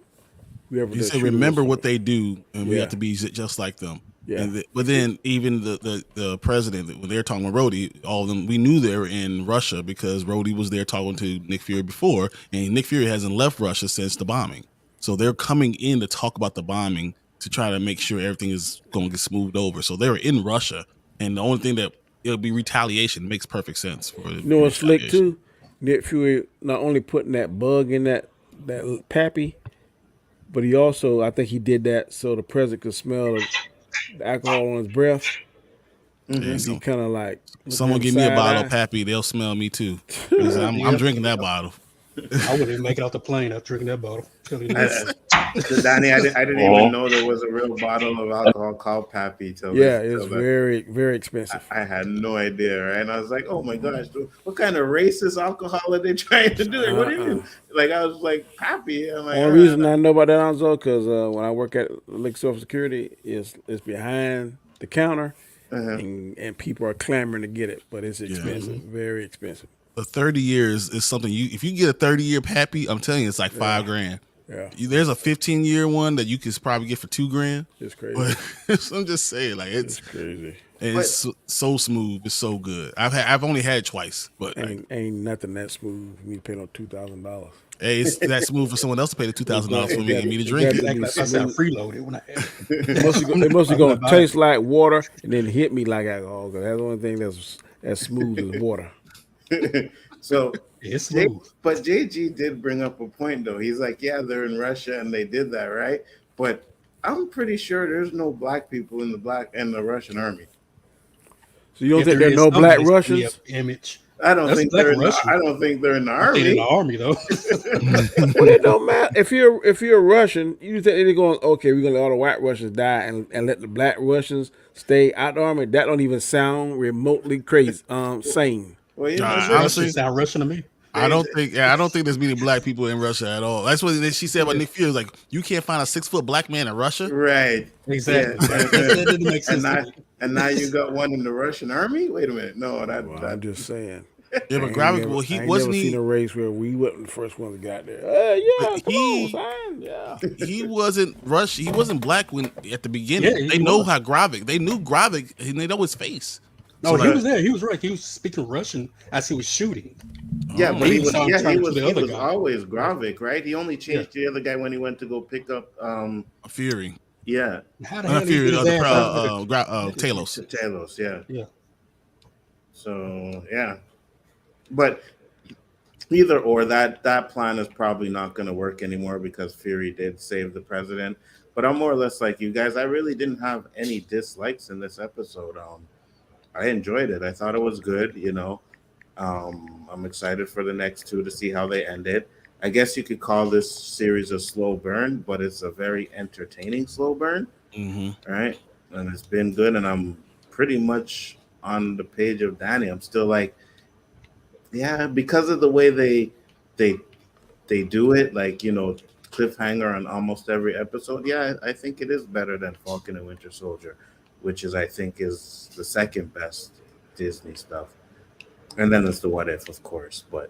S4: He said, "Remember what they do, and we have to be just like them."
S6: Yeah.
S4: But then even the president, when they're talking with Rhodey, all of them, we knew they were in Russia because Rhodey was there talking to Nick Fury before, and Nick Fury hasn't left Russia since the bombing. So they're coming in to talk about the bombing to try to make sure everything is going to get smoothed over. So they were in Russia, and the only thing that it'll be retaliation makes perfect sense for
S6: you know what's slick too? Nick Fury not only putting that bug in that pappy, but he also, I think he did that so the president could smell the alcohol on his breath.
S4: Mm-hmm.
S6: He kind of like,
S4: someone give me a bottle of Pappy, they'll smell me too. I'm drinking that bottle.
S3: I wouldn't even make it off the plane after drinking that bottle.
S1: Danny, I didn't even know there was a real bottle of alcohol called Pappy.
S6: It's very, very expensive.
S1: I had no idea, right? And I was like, oh my gosh, what kind of racist alcohol are they trying to do? What do you mean? Like, I was like, Pappy. I'm like,
S6: only reason I know about that, Anzo, because when I work at Lake Social Security, it's behind the counter, and people are clamoring to get it, but it's expensive, very expensive.
S4: The 30 years is something if you get a 30-year Pappy, I'm telling you, it's like $5,000.
S6: Yeah.
S4: There's a 15-year one that you could probably get for $2,000.
S6: It's crazy.
S4: But I'm just saying, like it's
S6: crazy.
S4: And it's so smooth. It's so good. I've only had it twice, but
S6: ain't nothing that smooth. You pay no $2,000.
S4: Hey, it's that smooth for someone else to pay the $2,000 for me and me to drink it.
S3: I said freeloaded when I had
S6: it. Must be going to taste like water and then hit me like alcohol. Because that's the only thing that's as smooth as water.
S1: So
S3: it's smooth.
S1: But JG did bring up a point though. He's like, yeah, they're in Russia and they did that, right? But I'm pretty sure there's no black people in the Russian army.
S6: So you don't think there are no black Russians?
S3: Image.
S1: I don't think they're in the army.
S3: In the army though.
S6: Well, it don't matter. If you're a Russian, you think they're going, okay, we're gonna let all the white Russians die and let the black Russians stay out the army. That don't even sound remotely crazy. Sane.
S1: Well,
S3: honestly, sound Russian to me.
S4: I don't think there's many black people in Russia at all. That's what she said about Nick Fury. Like, you can't find a 6-foot black man in Russia,
S1: right?
S3: Exactly.
S1: Yeah.
S3: That didn't make sense.
S1: And now you got one in the Russian army. Wait a minute, no,
S6: I'm just saying.
S4: Yeah, but Gravik, well, he wasn't.
S6: Seen a race where we wasn't the first ones that got there.
S4: He wasn't Russian. He wasn't black when at the beginning. Yeah, they know how Gravik. They knew Gravik, and they know his face.
S3: No, he was there. He was right. He was speaking Russian as he was shooting.
S1: Yeah, but he was always Gravik, right? He only changed the other guy when he went to go pick up
S4: Fury.
S1: Yeah.
S3: How the hell
S4: Fury,
S1: Talos. Talos, yeah.
S3: Yeah.
S1: So yeah. But either or, that plan is probably not going to work anymore because Fury did save the president. But I'm more or less like you guys. I really didn't have any dislikes in this episode. I enjoyed it. I thought it was good. I'm excited for the next two to see how they end it. I guess you could call this series a slow burn, but it's a very entertaining slow burn.
S4: Mm-hmm.
S1: Right? And it's been good. And I'm pretty much on the page of Danny. I'm still like, yeah, because of the way they they do it like, cliffhanger on almost every episode, yeah, I think it is better than Falcon and Winter Soldier, which is, I think, is the second best Disney stuff, and then it's the What If, of course. But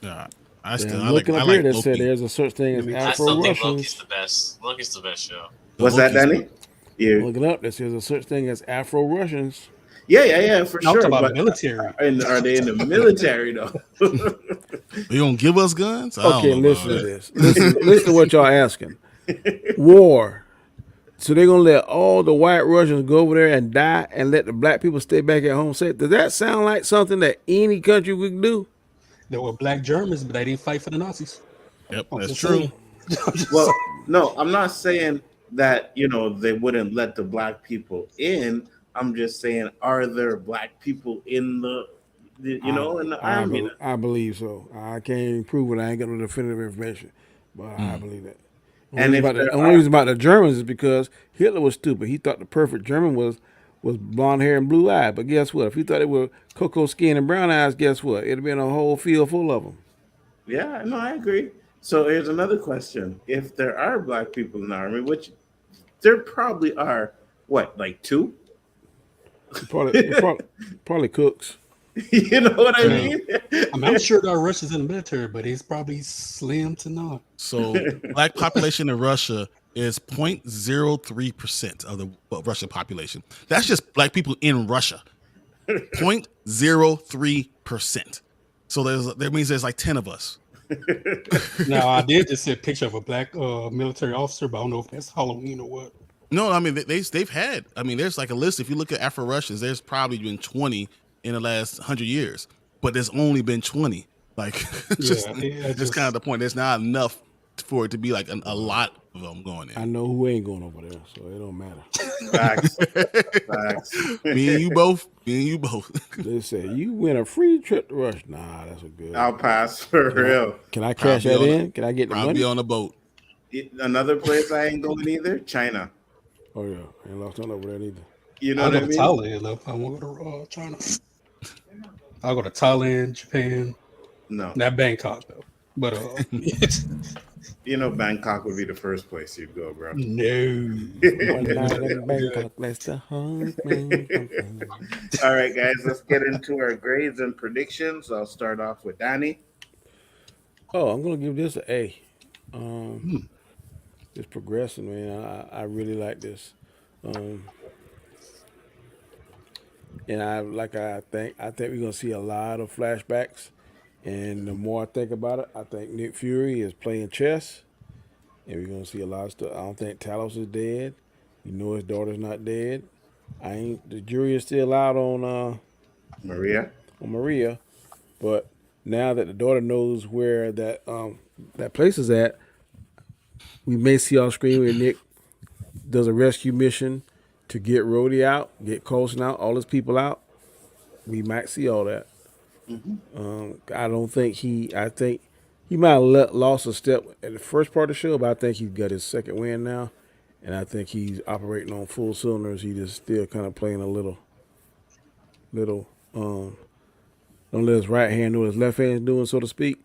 S4: Yeah,
S6: Yeah,
S4: I
S6: I'm
S4: like
S6: looking up here
S4: Loki.
S6: that said there's a such thing as
S3: Me too.
S5: I
S6: Afro
S5: still think Loki's
S6: Russians.
S5: the best. Loki's the best show.
S4: The
S1: what's that,
S4: Loki's-
S1: Danny?
S6: I'm
S1: You
S6: looking up that says a such thing as Afro Russians.
S1: yeah, for
S3: No, I'm
S1: sure.
S3: talking about
S1: But
S3: military.
S1: and are they in the military though?
S4: You gonna give us guns? I
S6: Okay,
S4: don't know
S6: listen to
S4: about
S6: this. Listen to what y'all asking. War. So they're gonna let all the white Russians go over there and die, and let the black people stay back at home safe. Does that sound like something that any country would do?
S3: There were black Germans, but they didn't fight for the Nazis.
S4: that. Yep,
S3: I'm
S4: that's
S3: just
S4: true.
S3: saying. I'm just
S1: Well,
S3: saying.
S1: no, I'm not saying that they wouldn't let the black people in. I'm just saying, are there black people in in the army?
S6: I believe so. I can't even prove it. I ain't got no definitive information, but I believe that.
S1: And if
S6: The
S1: there
S6: only
S1: are-
S6: reason about the Germans is because Hitler was stupid. He thought the perfect German was blonde hair and blue eyes. But guess what? If he thought they were cocoa skin and brown eyes, guess what? It'd been a whole field full of them.
S1: Yeah, no, I agree. So here's another question: if there are black people in the army, which there probably are, what, like two?
S6: Probably cooks.
S1: You know what I
S3: Yeah.
S1: mean?
S3: I'm sure there are Russians in the military, but it's probably slim to none.
S4: So black population in Russia is 0.03% of the Russian population. That's just black people in Russia. 0.03%. So that means there's like 10 of us.
S3: Now, I did just see a picture of a black military officer, but I don't know if that's Halloween or what.
S4: No, I mean they've had. I mean, there's like a list. If you look at Afro Russians, there's probably been 20 in the last 100 years, but there's only been 20. Like, it's kind of the point. There's not enough for it to be like a lot of them going in.
S6: I know who ain't going over there, so it don't matter.
S1: Facts.
S4: Me and you both.
S6: They say you win a free trip to Russia. Nah, that's a good.
S1: I'll pass for real.
S6: Can I cash
S4: Probably
S6: that
S4: on-
S6: in? Can I get the
S4: Probably
S6: money?
S4: on a boat.
S1: Another place I ain't going either, China.
S6: Oh yeah, ain't lost on over there either.
S1: You know
S3: I'll
S1: what
S3: go
S1: I
S3: to
S1: mean?
S3: Thailand. Though. I won't go to China. I'll go to Thailand, Japan,
S1: No.
S3: not Bangkok though. But
S1: Bangkok would be the first place you'd go, bro.
S3: no.
S6: One night in Bangkok, let's the home.
S1: All right, guys, let's get into our grades and predictions. I'll start off with Danny.
S6: Oh, I'm gonna give this an A. It's progressing, man. I really like this, and I think we're gonna see a lot of flashbacks. And the more I think about it, I think Nick Fury is playing chess, and we're gonna see a lot of stuff. I don't think Talos is dead. His daughter's not dead. The jury is still out on
S1: Maria.
S6: Maria, but now that the daughter knows where that place is at, we may see off screen where Nick does a rescue mission to get Rhodey out, get Coulson out, all his people out. We might see all that. I don't think I think he might have lost a step at the first part of the show, but I think he's got his second win now, and I think he's operating on full cylinders. He just still kind of playing a little. Don't let his right hand know what his left hand is doing, so to speak.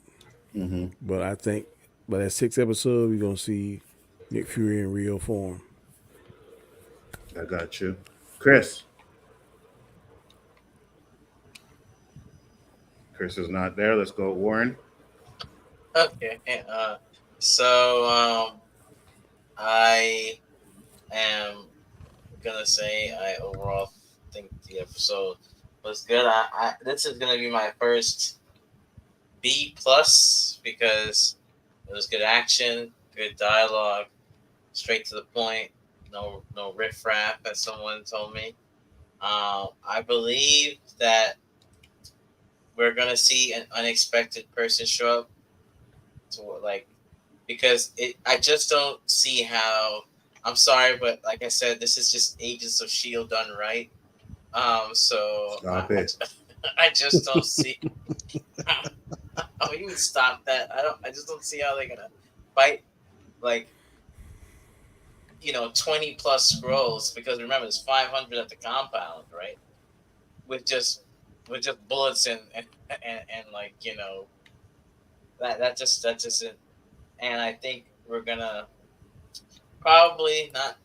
S6: But I think by that 6th episode, we're gonna see Nick Fury in real form.
S1: I got you. Chris. Chris is not there. Let's go, Warren.
S5: Okay. So I am gonna say I overall think the episode was good. This is gonna be my first B plus because it was good action, good dialogue, straight to the point, no riffraff, as someone told me. I believe that we're gonna see an unexpected person show up because I just don't see how. I'm sorry, but like I said, this is just Agents of S.H.I.E.L.D. done right. So
S1: Stop it.
S5: I just don't see. Oh, you would stop that. I just don't see how they're gonna fight 20 plus Skrulls, because remember there's 500 at the compound, right? With just bullets and that just isn't. And I think we're gonna probably not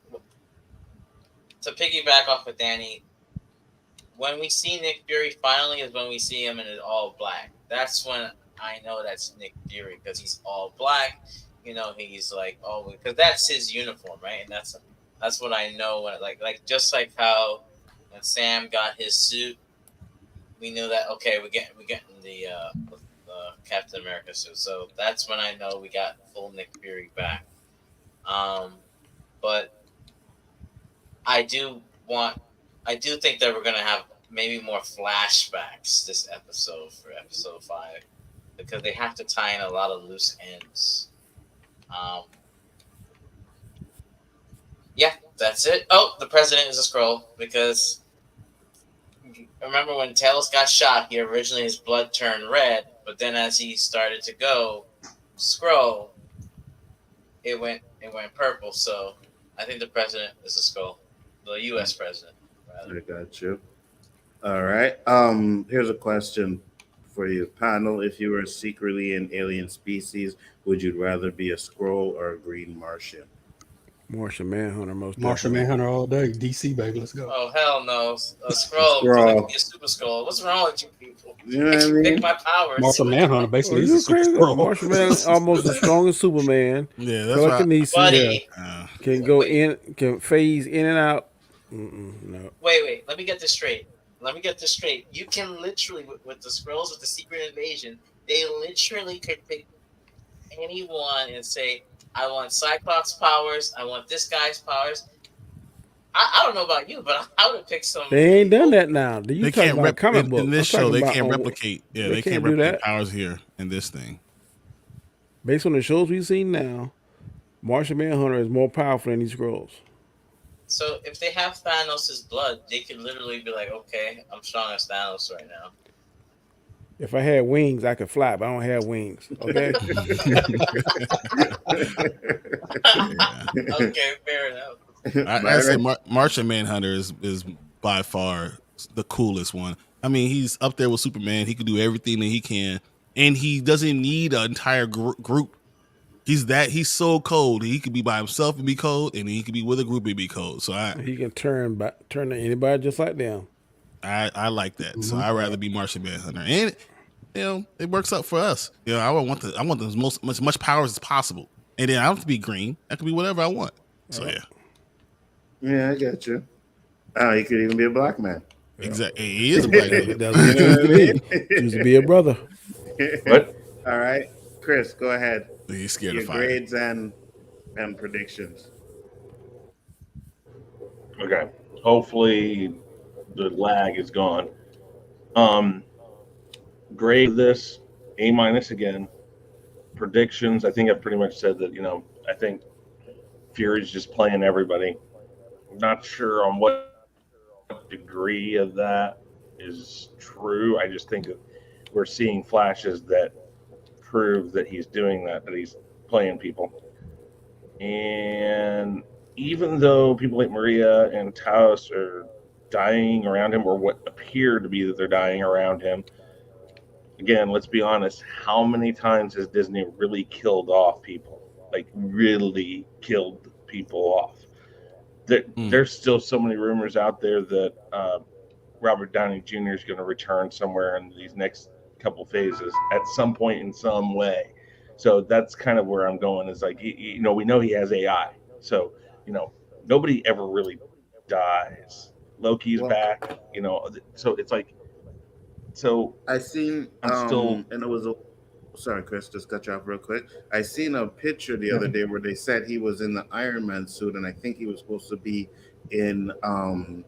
S5: to piggyback off of Danny. When we see Nick Fury finally is when we see him in it all black. That's when I know that's Nick Fury because he's all black. He's like because that's his uniform, right? And that's what I know when like just like how when Sam got his suit, we knew that okay, we're getting the Captain America suit. So that's when I know we got full Nick Fury back. But I do want, I do think that we're gonna have maybe more flashbacks this episode for episode 5 because they have to tie in a lot of loose ends. Yeah, that's it. Oh, the president is a Skrull because remember when Talos got shot, originally his blood turned red, but then as he started to go Skrull, it went purple. So I think the president is a Skrull, the U.S. president. Rather.
S1: I got you. All right. Here's a question for you, panel. If you were secretly an alien species, would you rather be a Skrull or a Green Martian?
S6: Martian Manhunter, most
S3: Martian
S6: definitely.
S3: Manhunter all day. DC, baby. Let's go.
S5: Oh, hell no. A Skrull.
S1: Skrull.
S5: I can be a super Skrull. What's wrong with you people?
S1: You know what I
S5: I can
S1: mean?
S5: pick my powers.
S3: Martian Manhunter
S6: Oh,
S3: basically is
S6: you
S3: a super
S6: crazy?
S3: Skrull.
S6: Martian Man almost as strong as Superman.
S4: Yeah, that's right.
S6: Telekinesis.
S5: Buddy.
S6: Can go
S5: Wait.
S6: in, can phase in and out. No.
S5: Wait. Let me get this straight. You can literally, with the Skrulls, with the secret invasion, they literally could pick anyone and say, I want Cyclops powers. I want this guy's powers. I don't know about you, but I would have picked some.
S6: They ain't done that now. You
S4: They
S6: talking
S4: can't
S6: about comic book.
S4: in this
S6: I'm
S4: show.
S6: talking
S4: They
S6: about
S4: can't
S6: on-
S4: replicate. Yeah,
S6: they
S4: they
S6: can't
S4: can't
S6: do
S4: replicate
S6: that.
S4: powers here in this thing.
S6: Based on the shows we've seen now, Martian Manhunter is more powerful than these Skrulls.
S5: So if they have Thanos' blood, they could literally be like, okay, I'm strong as Thanos right now.
S6: If I had wings, I could fly, but I don't have wings. Okay.
S5: Okay, fair enough.
S4: I say Martian Manhunter is by far the coolest one. I mean, he's up there with Superman. He can do everything that he can, and he doesn't need an entire group. He's so cold. He could be by himself and be cold, and he could be with a group and be cold. So
S6: He can turn to anybody just like them.
S4: I like that. So I'd rather be Martian Manhunter, and it works out for us. I want as much power as possible, and then I don't have to be green. I can be whatever I want. So
S1: Yeah, I get you. He could even be a black man.
S4: Exactly. He is a black man.
S6: That's what he chooses to be. Chooses to be a brother.
S2: What?
S1: All right, Chris, go ahead.
S4: He's scared
S1: Your
S4: of fire.
S1: grades and predictions.
S2: Okay. Hopefully the lag is gone. Grade this A- again. Predictions, I think I've pretty much said that, I think Fury's just playing everybody. Not sure on what degree of that is true. I just think that we're seeing flashes that prove that he's doing that he's playing people. And even though people like Maria and Talos are dying around him, or what appear to be that they're dying around him, again, let's be honest, how many times has Disney really killed off people? Like, really killed people off? There's still so many rumors out there that Robert Downey Jr. is going to return somewhere in these next couple phases at some point in some way. So that's kind of where I'm going, is like, we know he has AI. So, nobody ever really dies. Loki's back, so it's like, so
S1: I seen,
S2: I'm still,
S1: and it was sorry, Chris, just cut you off real quick. I seen a picture the other day where they said he was in the Iron Man suit, and I think he was supposed to be in
S4: Armor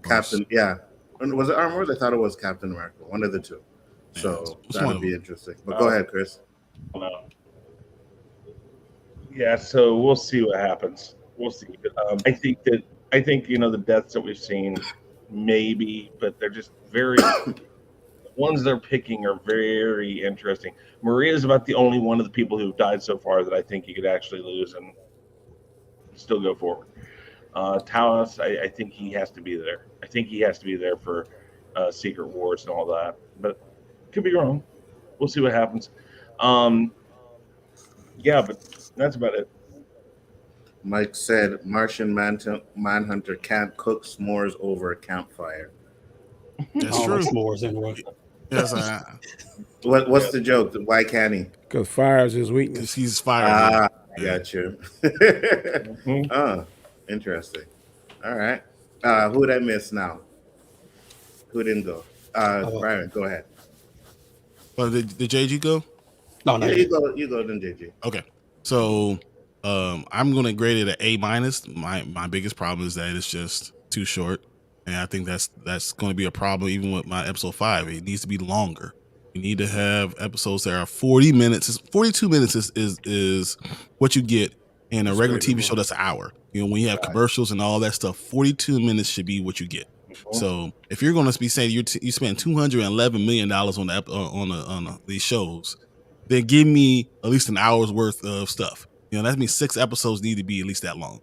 S1: Captain. Yeah, was it Armor Wars? I thought it was Captain America. One of the two. So that would be interesting. But go ahead, Chris.
S2: Yeah, so we'll see what happens. We'll see. I think the deaths that we've seen, maybe, but they're just very. The ones they're picking are very interesting. Maria is about the only one of the people who've died so far that I think you could actually lose and still go forward. Talos, I think he has to be there. I think he has to be there for Secret Wars and all that, but could be wrong. we'll see what happens. Yeah, but that's about it.
S1: Mike said Martian Manhunter can't cook s'mores over a campfire.
S3: I
S4: That's
S3: don't like
S4: true.
S3: s'mores anyway.
S4: Yes,
S1: What's
S2: Yeah.
S1: the joke? Why can't he?
S6: Because fire is his
S4: because
S6: weakness.
S4: he's fired.
S1: Ah, I
S4: Yeah.
S1: got you.
S2: Mhm.
S1: Oh, interesting. All right. Who did I miss now? Who didn't go?
S3: Uh,
S1: Brian, go ahead.
S4: But did JG go?
S3: no,
S1: Yeah,
S3: not
S1: you
S3: yet.
S1: go. You go then, JG.
S4: Okay. So I'm gonna grade it an A minus. My biggest problem is that it's just too short. And I think that's gonna be a problem even with my episode 5. It needs to be longer. We need to have episodes that are 40 minutes. 42 minutes is what you get in a
S6: That's
S4: regular
S6: pretty
S4: TV show
S6: long.
S4: that's an hour. You know, when you have commercials and all that stuff, 42 minutes should be what you get. So if you're going to be saying you spend $211 million on these shows, then give me at least an hour's worth of stuff. You know, that means 6 episodes need to be at least that long.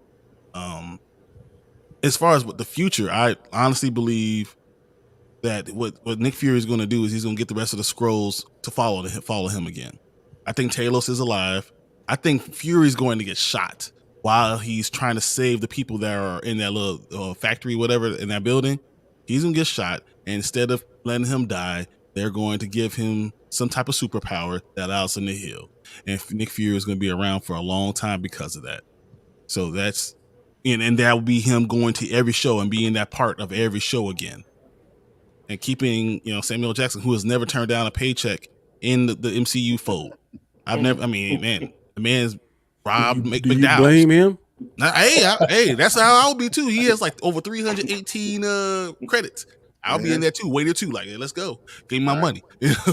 S4: As far as what the future, I honestly believe that what Nick Fury is going to do is he's going to get the rest of the Skrulls to follow him again. I think Talos is alive. I think Fury's going to get shot while he's trying to save the people that are in that little factory, whatever, in that building. He's going to get shot, and instead of letting him die, they're going to give him some type of superpower that allows him to heal. And Nick Fury is going to be around for a long time because of that. So that's and that will be him going to every show and being that part of every show again. And keeping, Samuel Jackson, who has never turned down a paycheck in the MCU fold. The man's robbed
S6: Do you
S4: McDowell's.
S6: blame him?
S4: Now, hey, that's how I'll be too. He has like over 318 credits. I'll be in there too, waiting too. Like, hey, let's go. Give me my money.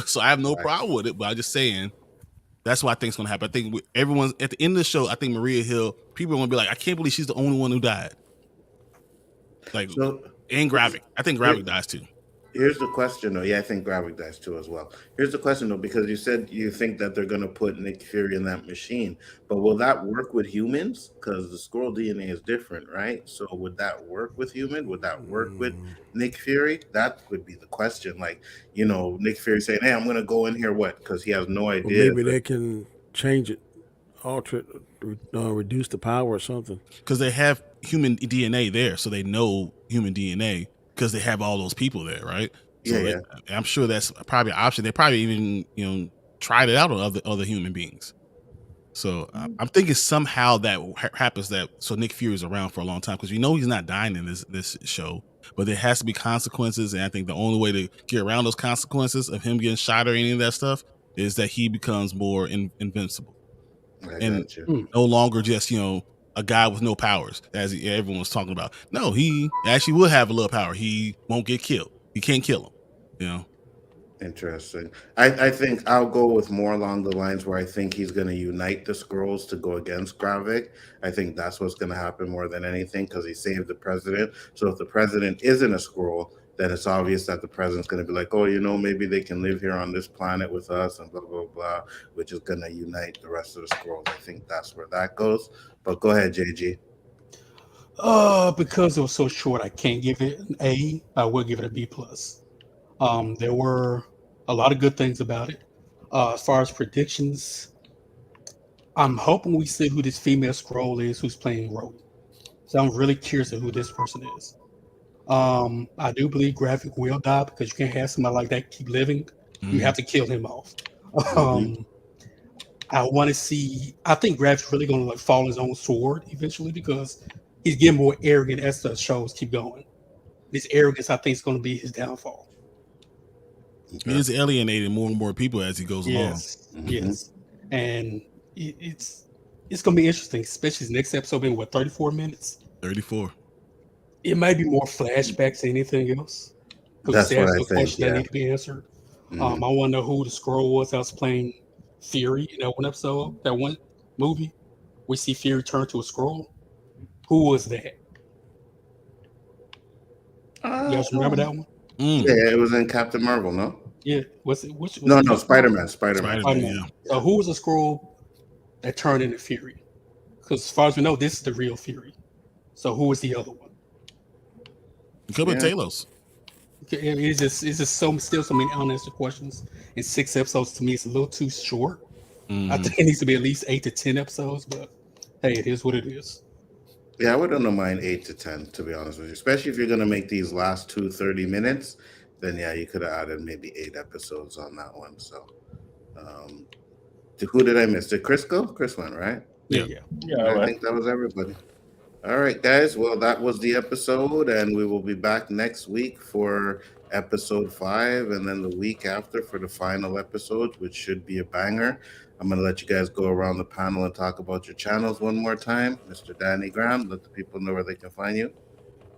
S4: So I have no problem with it, but I'm just saying that's what I think is going to happen. I think everyone's at the end of the show. I think Maria Hill, people are going to be like, I can't believe she's the only one who died. Like, and Gravik. I think Gravik dies too.
S1: Here's the question, though. Yeah, I think Gravik dies too as well. Here's the question, though, because you said you think that they're going to put Nick Fury in that machine, but will that work with humans? Because the Skrull DNA is different, right? So would that work with human? Would that work with Nick Fury? That would be the question. Like, Nick Fury saying, "Hey, I'm going to go in here." What? Because he has no idea.
S6: Well, maybe they can change it, alter it, reduce the power or something.
S4: Because they have human DNA there, so they know human DNA. Because they have all those people there, right? So I'm sure that's probably an option. They probably even tried it out on other human beings. So I'm thinking somehow that happens so Nick Fury is around for a long time because he's not dying in this show, but there has to be consequences, and I think the only way to get around those consequences of him getting shot or any of that stuff is that he becomes more invincible and no longer just a guy with no powers, as everyone was talking about. No, he actually will have a little power. He won't get killed. He can't kill him.
S1: Interesting. I think I'll go with more along the lines where I think he's going to unite the Skrulls to go against Gravik. I think that's what's going to happen more than anything because he saved the president. So if the president isn't a Skrull, then it's obvious that the president's going to be like, oh, maybe they can live here on this planet with us and blah, blah, blah, which is going to unite the rest of the Skrulls. I think that's where that goes. But go ahead, JG.
S3: Because it was so short, I can't give it an A. I will give it a B+. There were a lot of good things about it. As far as predictions, I'm hoping we see who this female Skrull is who's playing Rhodes. So I'm really curious of who this person is. I do believe Gravik will die because you can't have somebody like that keep living. You have to kill him off. I want to see. I think Gravik's really going to fall on his own sword eventually because he's getting more arrogant as the shows keep going. This arrogance, I think, is going to be his downfall.
S4: He is alienating more and more people as he goes along.
S3: Yes, and it's going to be interesting, especially his next episode being 34 minutes.
S4: 34.
S3: It might be more flashbacks than anything else.
S1: That's what I think.
S3: Questions that need to be answered. I want to know who the Skrull was that was playing Fury in that one episode, that one movie. We see Fury turn to a Skrull. Who was that? You guys remember that one?
S1: Yeah, it was in Captain Marvel, no?
S3: Yeah. Was it?
S1: No, Spider-Man. Spider-Man.
S4: Yeah.
S3: So who was a Skrull that turned into Fury? Because as far as we know, this is the real Fury. So who was the other one?
S4: It could be Talos.
S3: It's just still so many unanswered questions. And 6 episodes to me is a little too short. I think it needs to be at least 8 to 10 episodes, but hey, it is what it is.
S1: Yeah, I wouldn't mind 8 to 10, to be honest with you. Especially if you're going to make these last 30 minutes, then yeah, you could have added maybe 8 episodes on that one. So, who did I miss? Did Chris go? Chris went, right?
S3: Yeah.
S1: I think that was everybody. All right, guys. Well, that was the episode, and we will be back next week for episode 5, and then the week after for the final episode, which should be a banger. I'm going to let you guys go around the panel and talk about your channels one more time. Mr. Danny Graham, let the people know where they can find you.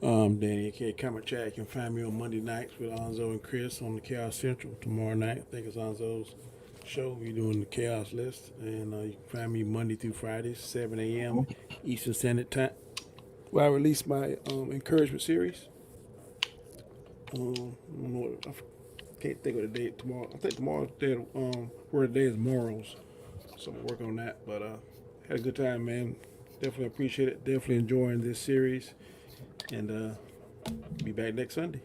S6: Danny, aka Comic Chat. You can find me on Monday nights with Onzo and Chris on the Chaos Central. Tomorrow night, I think it's Onzo's show. We're doing the Chaos List. And you can find me Monday through Fridays, 7 a.m. Eastern Standard Time, where I release my encouragement series. I can't think of the date tomorrow. I think tomorrow's day, word of the day is morals. So I'm working on that. But had a good time, man. Definitely appreciate it. Definitely enjoying this series. And be back next Sunday.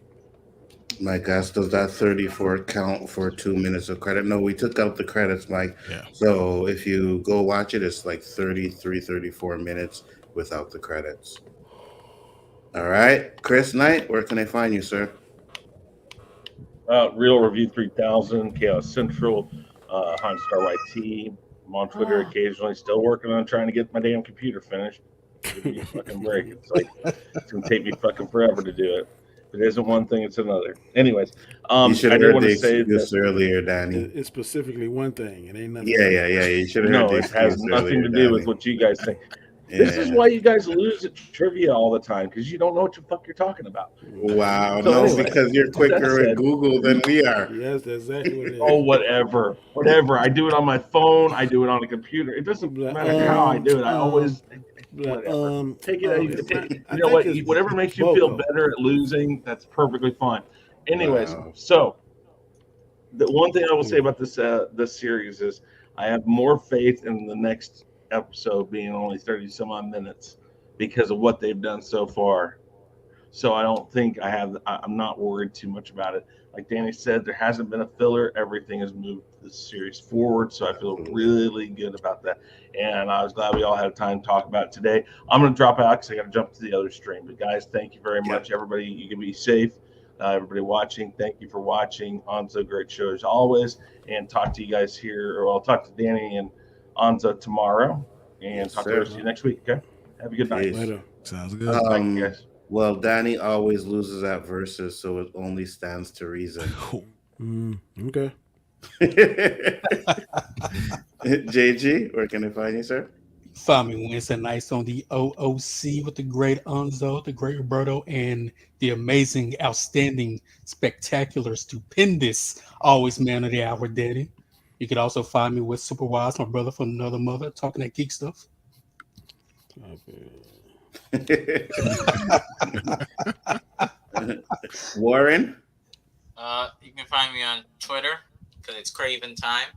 S1: Mike asked, does that 34 count for 2 minutes of credit? No, we took out the credits, Mike.
S4: Yeah.
S1: So if you go watch it, it's like 33, 34 minutes without the credits. All right. Chris Knight, where can I find you, sir?
S2: Real Review 3000, Chaos Central, Star YT. I'm on Twitter occasionally, still working on trying to get my damn computer finished. Give me a fucking break. It's gonna take me fucking forever to do it. If it isn't one thing, it's another. Anyways,
S1: you should have heard the excuse earlier, Danny.
S6: It's specifically one thing. It ain't nothing.
S1: Yeah. You should have heard the excuse.
S2: No, it has nothing to do with what you guys think. This is why you guys lose at trivia all the time, because you don't know what the fuck you're talking about.
S1: Wow. So anyway, because you're quicker at Google than we are.
S6: Yes, that's exactly what it is.
S2: Oh, whatever. I do it on my phone. I do it on a computer. It doesn't matter how I do it. I always whatever. Take it. You know what? Whatever makes you feel better at losing, that's perfectly fine. Anyways, so the one thing I will say about this series is I have more faith in the next episode being only 30 some odd minutes because of what they've done so far. So I don't think I'm not worried too much about it. Like Danny said, there hasn't been a filler. Everything has moved the series forward. So I feel really good about that. And I was glad we all had time to talk about it today. I'm going to drop out because I got to jump to the other stream. But guys, thank you very much. Everybody, you can be safe. Everybody watching, thank you for watching. Onzo, great show as always. And talk to you guys here, or I'll talk to Danny and Onzo tomorrow. And talk to the rest of you next week. Okay? Have a good night.
S6: Later.
S4: Sounds good.
S2: Thank you, guys.
S1: Well, Danny always loses at versus, so it only stands to reason.
S6: Okay.
S1: JG, where can I find you, sir?
S3: Find me Wednesday nights on the OOC with the great Onzo, the great Roberto, and the amazing, outstanding, spectacular, stupendous, always man of the hour, Daddy. You can also find me with Superwise, my brother from another mother, talking that geek stuff.
S1: Warren?
S5: You can find me on Twitter because it's Craven time.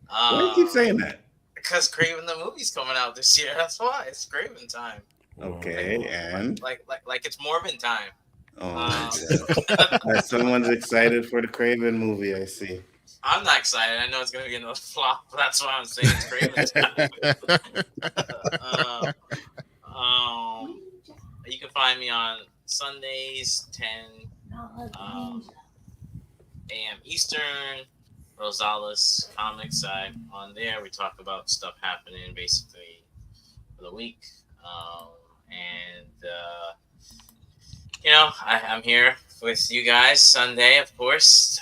S1: Why do you keep saying that?
S5: Because Craven the movie's coming out this year. That's why it's Craven time.
S1: Okay, and
S5: like it's Morbin time.
S1: Oh, someone's excited for the Craven movie. I see.
S5: I'm not excited. I know it's gonna be another flop. That's why I'm saying it's Craven time. You can find me on Sundays, 10 a.m. Eastern. Rosales Comics. I'm on there. We talk about stuff happening basically for the week. I'm here with you guys Sunday, of course,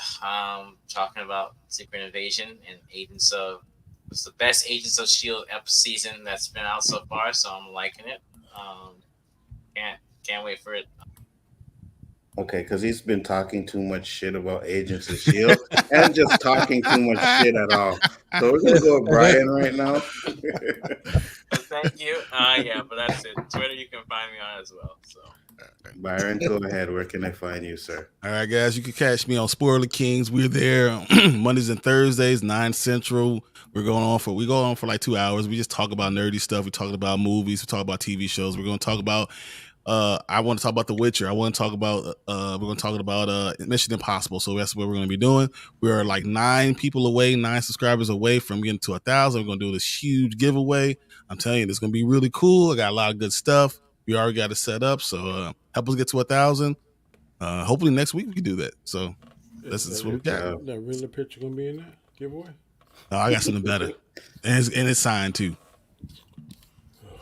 S5: talking about Secret Invasion and it's the best Agents of S.H.I.E.L.D. season that's been out so far, so I'm liking it. Can't wait for it.
S1: Okay, because he's been talking too much shit about Agents of S.H.I.E.L.D. and just talking too much shit at all. So we're going to go with Brian right now.
S5: Thank you. But that's it. Twitter, you can find me on as well. So,
S1: Byron, go ahead. Where can I find you, sir?
S4: All right, guys, you can catch me on Spoiler Kings. We're there Mondays and Thursdays, 9 Central. We go on for like 2 hours. We just talk about nerdy stuff. We talk about movies. We talk about TV shows. We're going to talk about I want to talk about The Witcher. I want to talk about we're going to talk about Mission Impossible. So that's what we're going to be doing. We are like 9 subscribers away from getting to 1,000. We're going to do this huge giveaway. I'm telling you, it's going to be really cool. I got a lot of good stuff. We already got it set up. So help us get to 1,000. Hopefully next week we can do that. So that's what we got.
S6: That real picture gonna be in that giveaway?
S4: Oh, I got something better, and it's signed too.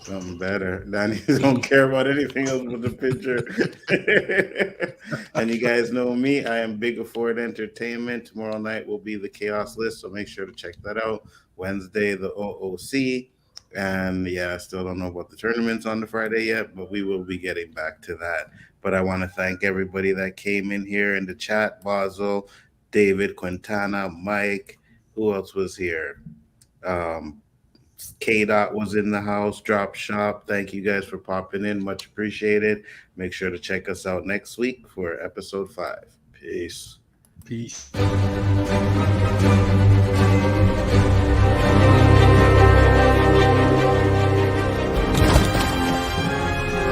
S1: Something better. Danny don't care about anything else but the picture. And you guys know me. I am Big Afford Entertainment. Tomorrow night will be the Chaos List, so make sure to check that out. Wednesday, the OOC. And yeah, I still don't know about the tournaments on the Friday yet, but we will be getting back to that. But I want to thank everybody that came in here in the chat. Basil, David, Quintana, Mike. Who else was here? K-Dot was in the house. Drop Shop. Thank you guys for popping in. Much appreciated. Make sure to check us out next week for episode 5. Peace.
S3: Peace.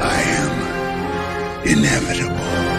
S7: I am inevitable.